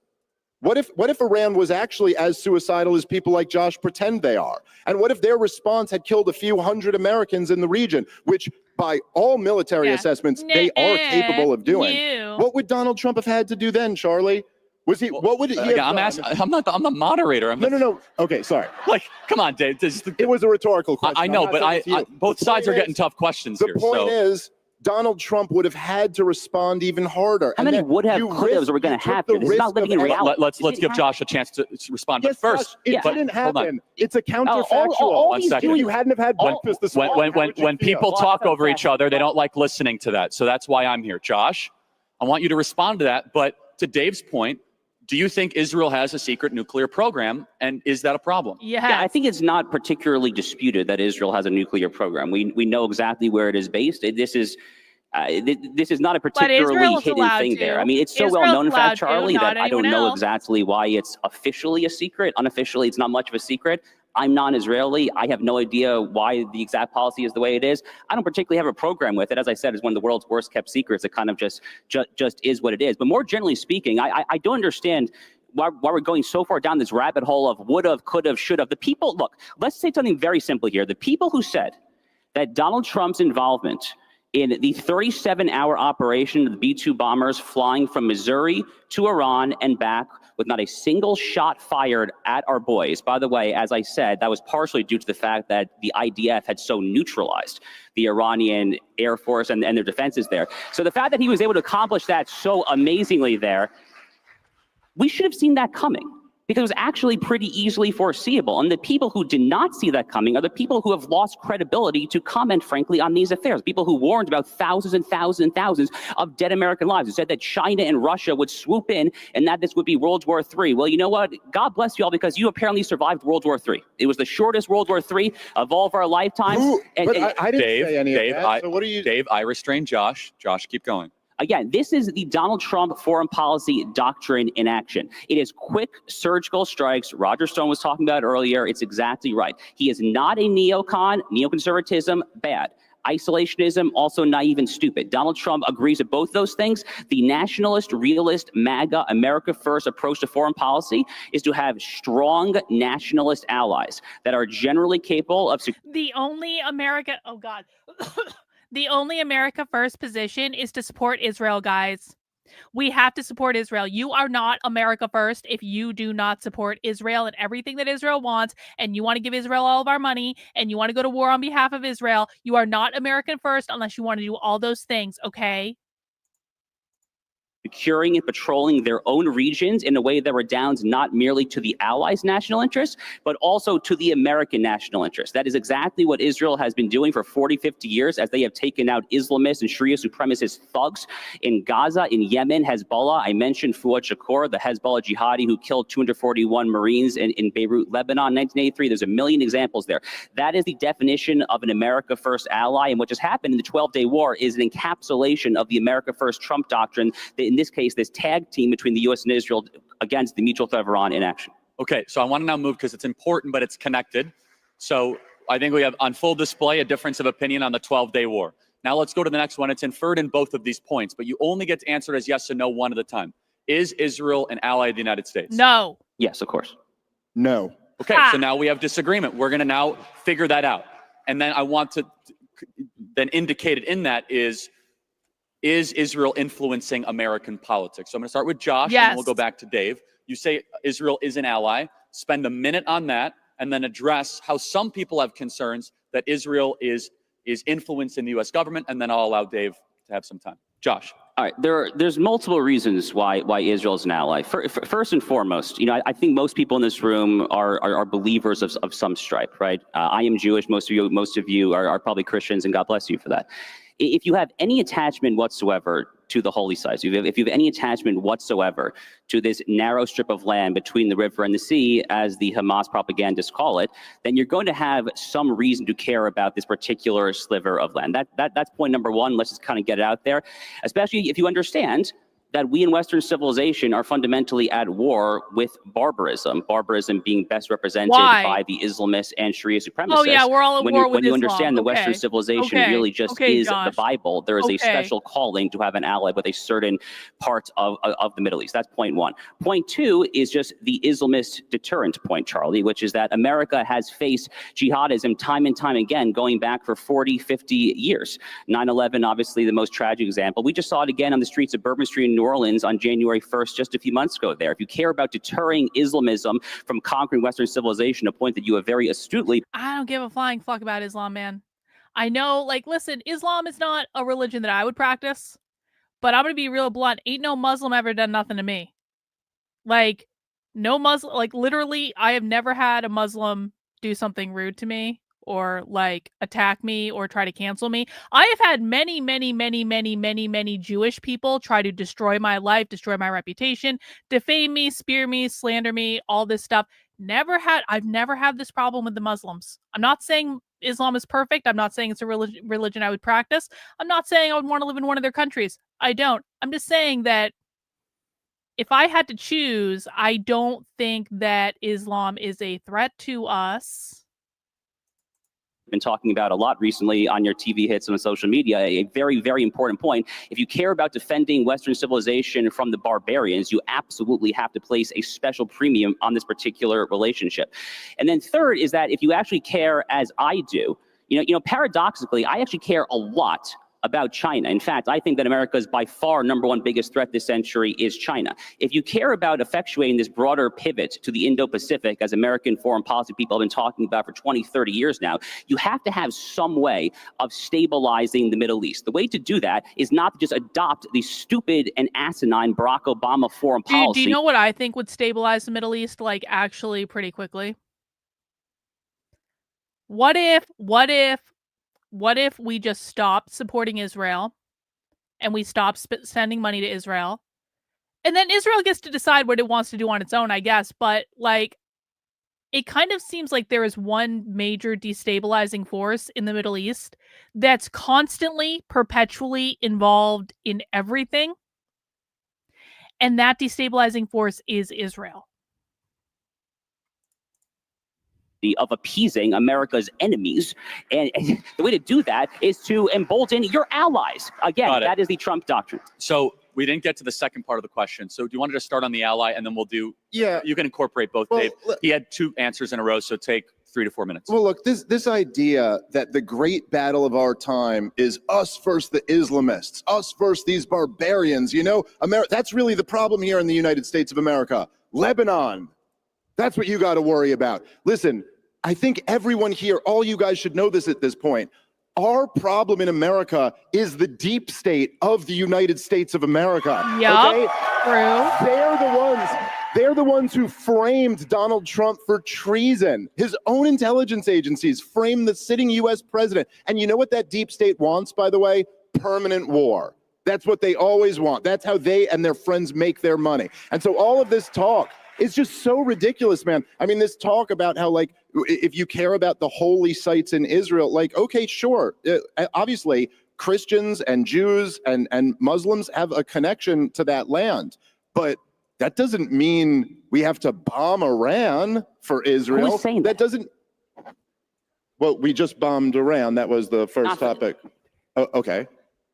What if Iran was actually as suicidal as people like Josh pretend they are? And what if their response had killed a few hundred Americans in the region, which by all military assessments, they are capable of doing? What would Donald Trump have had to do then, Charlie? What would he have done? I'm the moderator. No. Okay, sorry. Like, come on, Dave. It was a rhetorical question. I know, but both sides are getting tough questions here. The point is, Donald Trump would have had to respond even harder. How many would have, could have, are we going to have to? This is not living in reality. Let's give Josh a chance to respond. Yes, but first, Josh, it didn't happen. It's a counterfactual. all One second. You hadn't have had breakfast this morning. When people talk over each other, they don't like listening to that. So that's why I'm here. Josh, I want you to respond to that. But to Dave's point, do you think Israel has a secret nuclear program, and is that a problem? Yeah, I think it's not particularly disputed that Israel has a nuclear program. We know exactly where it is based. This is not a particularly hidden thing there. I mean, it's so well known, in fact, Charlie, that I don't know exactly why it's officially a secret. Unofficially, it's not much of a secret. I'm non-Israeli. I have no idea why the exact policy is the way it is. I don't particularly have a program with it. As I said, it's one of the world's worst kept secrets. It kind of just is what it is. But more generally speaking, I don't understand why we're going so far down this rabbit hole of would have, could have, should have. The people, look, let's say something very simple here. The people who said that Donald Trump's involvement In the 37-hour operation of the B-2 bombers flying from Missouri to Iran and back with not a single shot fired at our boys. By the way, as I said, that was partially due to the fact that the IDF had so neutralized the Iranian Air Force and their defenses there. So the fact that he was able to accomplish that so amazingly there, we should have seen that coming, because it was actually pretty easily foreseeable. And the people who did not see that coming are the people who have lost credibility to comment, frankly, on these affairs. People who warned about thousands and thousands and thousands of dead American lives, who said that China and Russia would swoop in and that this would be World War III. Well, you know what? God bless you all, because you apparently survived World War III. It was the shortest World War III of all of our lifetimes. I didn't say any of that. So what are you? Dave, I restrained Josh. Josh, keep going. Again, this is the Donald Trump foreign policy doctrine in action. It is quick surgical strikes. Roger Stone was talking about it earlier. It's exactly right. He is not a neocon. Neoconservatism, bad. Isolationism, also naive and stupid. Donald Trump agrees with both those things. The nationalist, realist, MAGA, America First approach to foreign policy is to have strong nationalist allies that are generally capable of... The only America... Oh, God. The only America First position is to support Israel, guys. We have to support Israel. You are not America First if you do not support Israel and everything that Israel wants, and you want to give Israel all of our money, and you want to go to war on behalf of Israel. You are not American First unless you want to do all those things, okay? Securing and patrolling their own regions in a way that redounds not merely to the Allies' national interests, but also to the American national interest. That is exactly what Israel has been doing for 40, 50 years, as they have taken out Islamists and Sharia supremacist thugs in Gaza, in Yemen, Hezbollah. I mentioned Fuad Shakur, the Hezbollah jihadi who killed 241 Marines in Beirut, Lebanon, 1983. There's a million examples there. That is the definition of an America First ally, and what just happened in the 12-day war is an encapsulation of the America First Trump doctrine that, in this case, this tag team between the U.S. and Israel against the mutual threat of Iran in action. Okay, so I want to now move, because it's important, but it's connected. So I think we have on full display a difference of opinion on the 12-day war. Now let's go to the next one. It's inferred in both of these points, but you only get to answer it as yes or no one at a time. Is Israel an ally of the United States? No. Yes, of course. No. Okay, so now we have disagreement. We're going to now figure that out. And then I want to, then indicated in that is Israel influencing American politics? So I'm going to start with Josh, and then we'll go back to Dave. You say Israel is an ally. Spend a minute on that, and then address how some people have concerns that Israel is influencing the U.S. government, and then I'll allow Dave to have some time. Josh. All right, there's multiple reasons why Israel is an ally. First and foremost, I think most people in this room are believers of some stripe, right? I am Jewish. Most of you are probably Christians, and God bless you for that. If you have any attachment whatsoever to the holy sites, if you have any attachment whatsoever to this narrow strip of land between the river and the sea, as the Hamas propagandists call it, then you're going to have some reason to care about this particular sliver of land. That's point number one. Let's just kind of get it out there, especially if you understand that we in Western civilization are fundamentally at war with barbarism. Barbarism being best represented by the Islamists and Sharia supremacists. Oh yeah, we're all at war with when you Islam. understand that Western civilization really just is the Bible, there is a special calling to have an ally with a certain part of the Middle East. That's point one. Point two is just the Islamist deterrent point, Charlie, which is that America has faced jihadism time and time again, going back for 40, 50 years. 9/11, obviously the most tragic example. We just saw it again on the streets of Bourbon Street in New Orleans on January 1st, just a few months ago there. If you care about deterring Islamism from conquering Western civilization, a point that you have very astutely... I don't give a flying fuck about Islam, man. I know, like, listen, Islam is not a religion that I would practice, but I'm going to be real blunt. Ain't no Muslim ever done nothing to me. Like, no Muslim, like, literally, I have never had a Muslim do something rude to me, or like attack me or try to cancel me. I have had many Jewish people try to destroy my life, destroy my reputation, defame me, spear me, slander me, all this stuff. I've never had this problem with the Muslims. I'm not saying Islam is perfect. I'm not saying it's a religion I would practice. I'm not saying I would want to live in one of their countries. I don't. I'm just saying that if I had to choose, I don't think that Islam is a threat to us. Been talking about a lot recently on your TV hits and on social media, a very, very important point. If you care about defending Western civilization from the barbarians, you absolutely have to place a special premium on this particular relationship. And then third is that if you actually care as I do, paradoxically, I actually care a lot about China. In fact, I think that America's by far #1 biggest threat this century is China. If you care about effectuating this broader pivot to the Indo-Pacific, as American foreign policy people have been talking about for 20, 30 years now, you have to have some way of stabilizing the Middle East. The way to do that is not to just adopt the stupid and asinine Barack Obama foreign policy. Do you know what I think would stabilize the Middle East, like, actually pretty quickly? What if we just stopped supporting Israel and we stopped sending money to Israel? And then Israel gets to decide what it wants to do on its own, I guess. But, like, it kind of seems like there is one major destabilizing force in the Middle East that's constantly, perpetually involved in everything. And that destabilizing force is Israel. Of appeasing America's enemies. And the way to do that is to embolden your allies. Again, that is the Trump doctrine. So we didn't get to the second part of the question. So do you want to just start on the ally and then we'll do, you can incorporate both, Dave. He had 2 answers in a row, so take 3 to 4 minutes. Well, look, this idea that the great battle of our time is us versus the Islamists, us versus these barbarians, that's really the problem here in the United States of America. Lebanon, that's what you got to worry about. Listen, I think everyone here, all you guys should know this at this point. Our problem in America is the deep state of the United States of America. Yeah, okay? true. They're the ones who framed Donald Trump for treason. His own intelligence agencies framed the sitting U.S. president. And you know what that deep state wants, by the way? Permanent war. That's what they always want. That's how they and their friends make their money. And so all of this talk is just so ridiculous, man. I mean, this talk about how, like, if you care about the holy sites in Israel, like, okay, sure. Obviously, Christians and Jews and Muslims have a connection to that land. But that doesn't mean we have to bomb Iran for Israel. Who's saying that? Doesn't. Well, we just bombed Iran. That was the first topic. Oh, okay.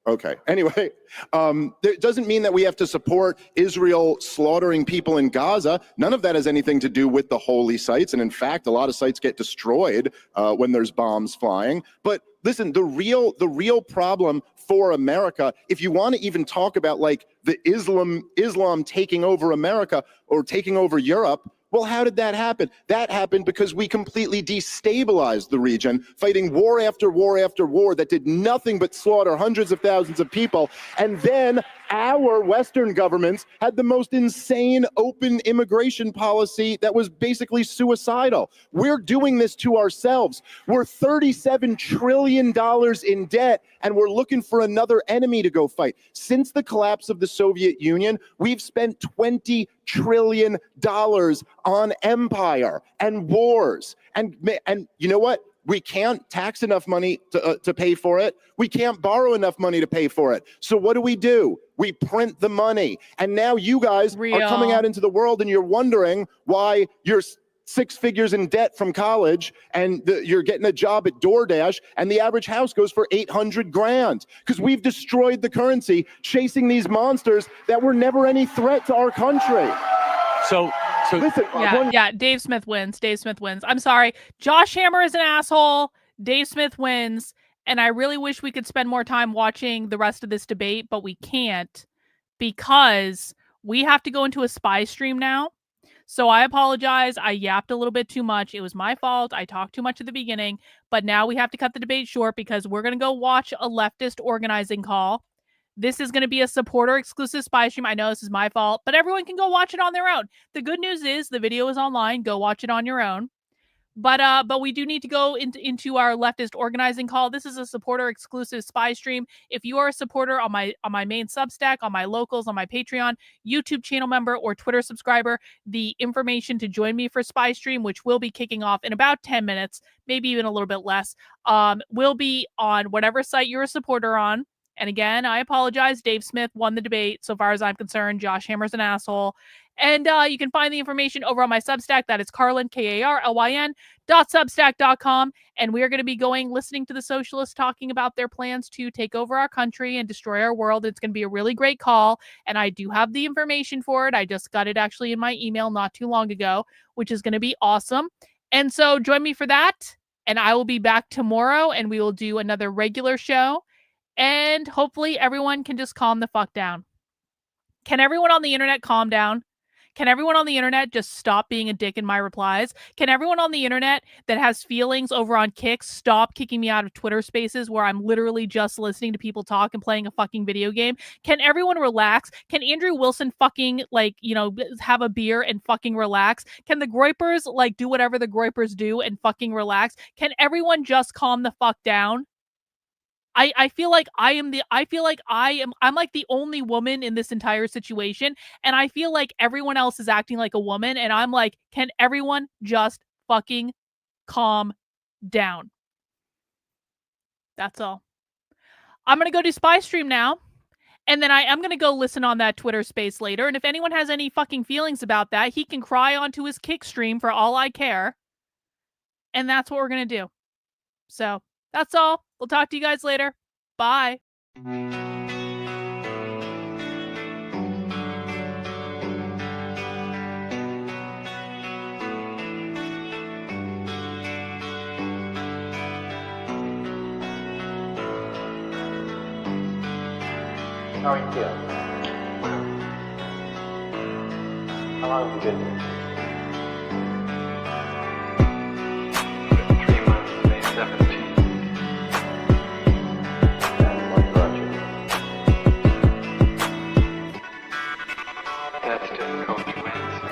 Okay. Anyway, that doesn't mean that we have to support Israel slaughtering people in Gaza. None of that has anything to do with the holy sites. And in fact, a lot of sites get destroyed when there's bombs flying. But listen, the real problem for America, if you want to even talk about like the Islam taking over America or taking over Europe, well, how did that happen? That happened because we completely destabilized the region, fighting war after war after war that did nothing but slaughter hundreds of thousands of people. And then our Western governments had the most insane open immigration policy that was basically suicidal. We're doing this to ourselves. We're $37 trillion in debt, and we're looking for another enemy to go fight. Since the collapse of the Soviet Union, we've spent $20 trillion on empire and wars. And you know what? We can't tax enough money to pay for it. We can't borrow enough money to pay for it. So what do? We print the money. And now you guys are coming out into the world and you're wondering why you're 6 figures in debt from college and you're getting a job at DoorDash and the average house goes for $800,000 because we've destroyed the currency chasing these monsters that were never any threat to our country. So listen, Dave Smith wins. Dave Smith wins. I'm sorry. Josh Hammer is an asshole. Dave Smith wins. And I really wish we could spend more time watching the rest of this debate, but we can't because we have to go into a spy stream now. So I apologize. I yapped a little bit too much. It was my fault. I talked too much at the beginning, but now we have to cut the debate short because we're going to go watch a leftist organizing call. This is going to be a supporter exclusive spy stream. I know this is my fault, but everyone can go watch it on their own. The good news is the video is online. Go watch it on your own. But we do need to go into our leftist organizing call. This is a supporter exclusive spy stream. If you are a supporter on my main Substack, on my locals, on my Patreon, YouTube channel member, or Twitter subscriber, the information to join me for spy stream, which will be kicking off in about 10 minutes, maybe even a little bit less, will be on whatever site you're a supporter on. And again, I apologize. Dave Smith won the debate. So far as I'm concerned, Josh Hammer's an asshole. And you can find the information over on my Substack. That is Karlyn, KARLYN.substack.com. And we are going to be listening to the socialists talking about their plans to take over our country and destroy our world. It's going to be a really great call. And I do have the information for it. I just got it actually in my email not too long ago, which is going to be awesome. And so join me for that. And I will be back tomorrow and we will do another regular show. And hopefully everyone can just calm the fuck down. Can everyone on the internet calm down? Can everyone on the internet just stop being a dick in my replies? Can everyone on the internet that has feelings over on Kicks stop kicking me out of Twitter spaces where I'm literally just listening to people talk and playing a fucking video game? Can everyone relax? Can Andrew Wilson fucking, like, you know, have a beer and fucking relax? Can the Groypers, like, do whatever the Groypers do and fucking relax? Can everyone just calm the fuck down? I feel like I'm like the only woman in this entire situation, and I feel like everyone else is acting like a woman, and I'm like, can everyone just fucking calm down? That's all. I'm gonna go do Spy Stream now, and then I am gonna go listen on that Twitter space later, and if anyone has any fucking feelings about that, he can cry onto his Kick stream for all I care. And that's what we're gonna do. So, that's all. We'll talk to you guys later. Bye. How are you feeling? How long have you been here? 3 months, May 17th. And what brought you? That's difficult to answer.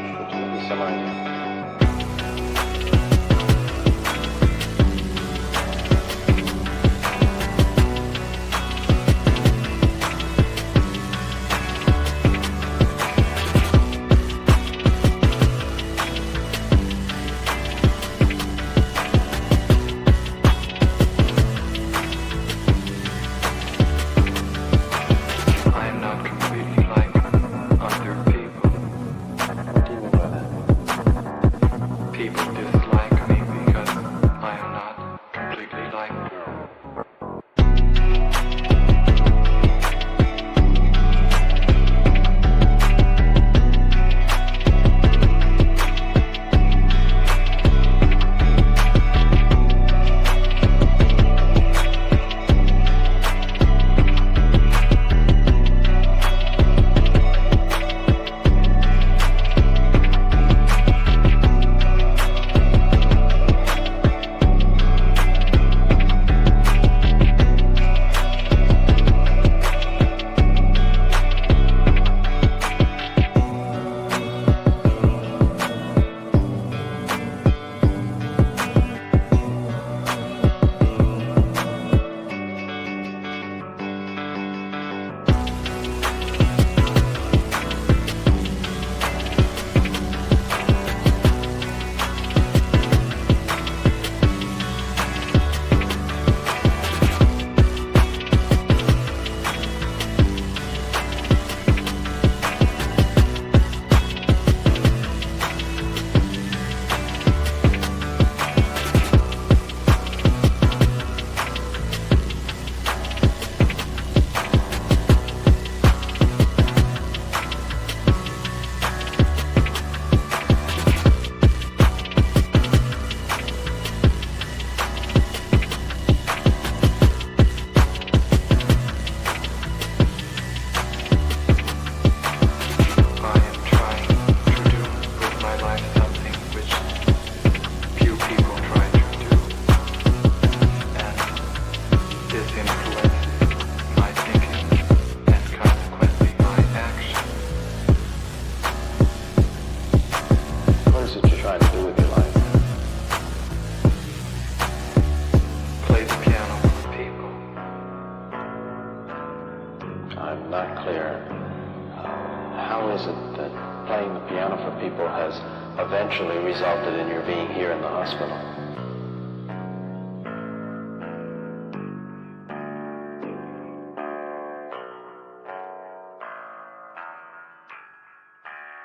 Would you give me some idea? I am not completely like other people. What do you mean by that? People dislike me because I am not completely like them. I am trying to do with my life something which few people try to do, and this influences my thinking and consequently my action. What is it you're trying to do with your life? Play the piano for people. I'm not clear. How is it that playing the piano for people has eventually resulted in your being here in the hospital?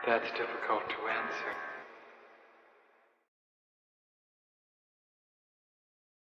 That's difficult to answer.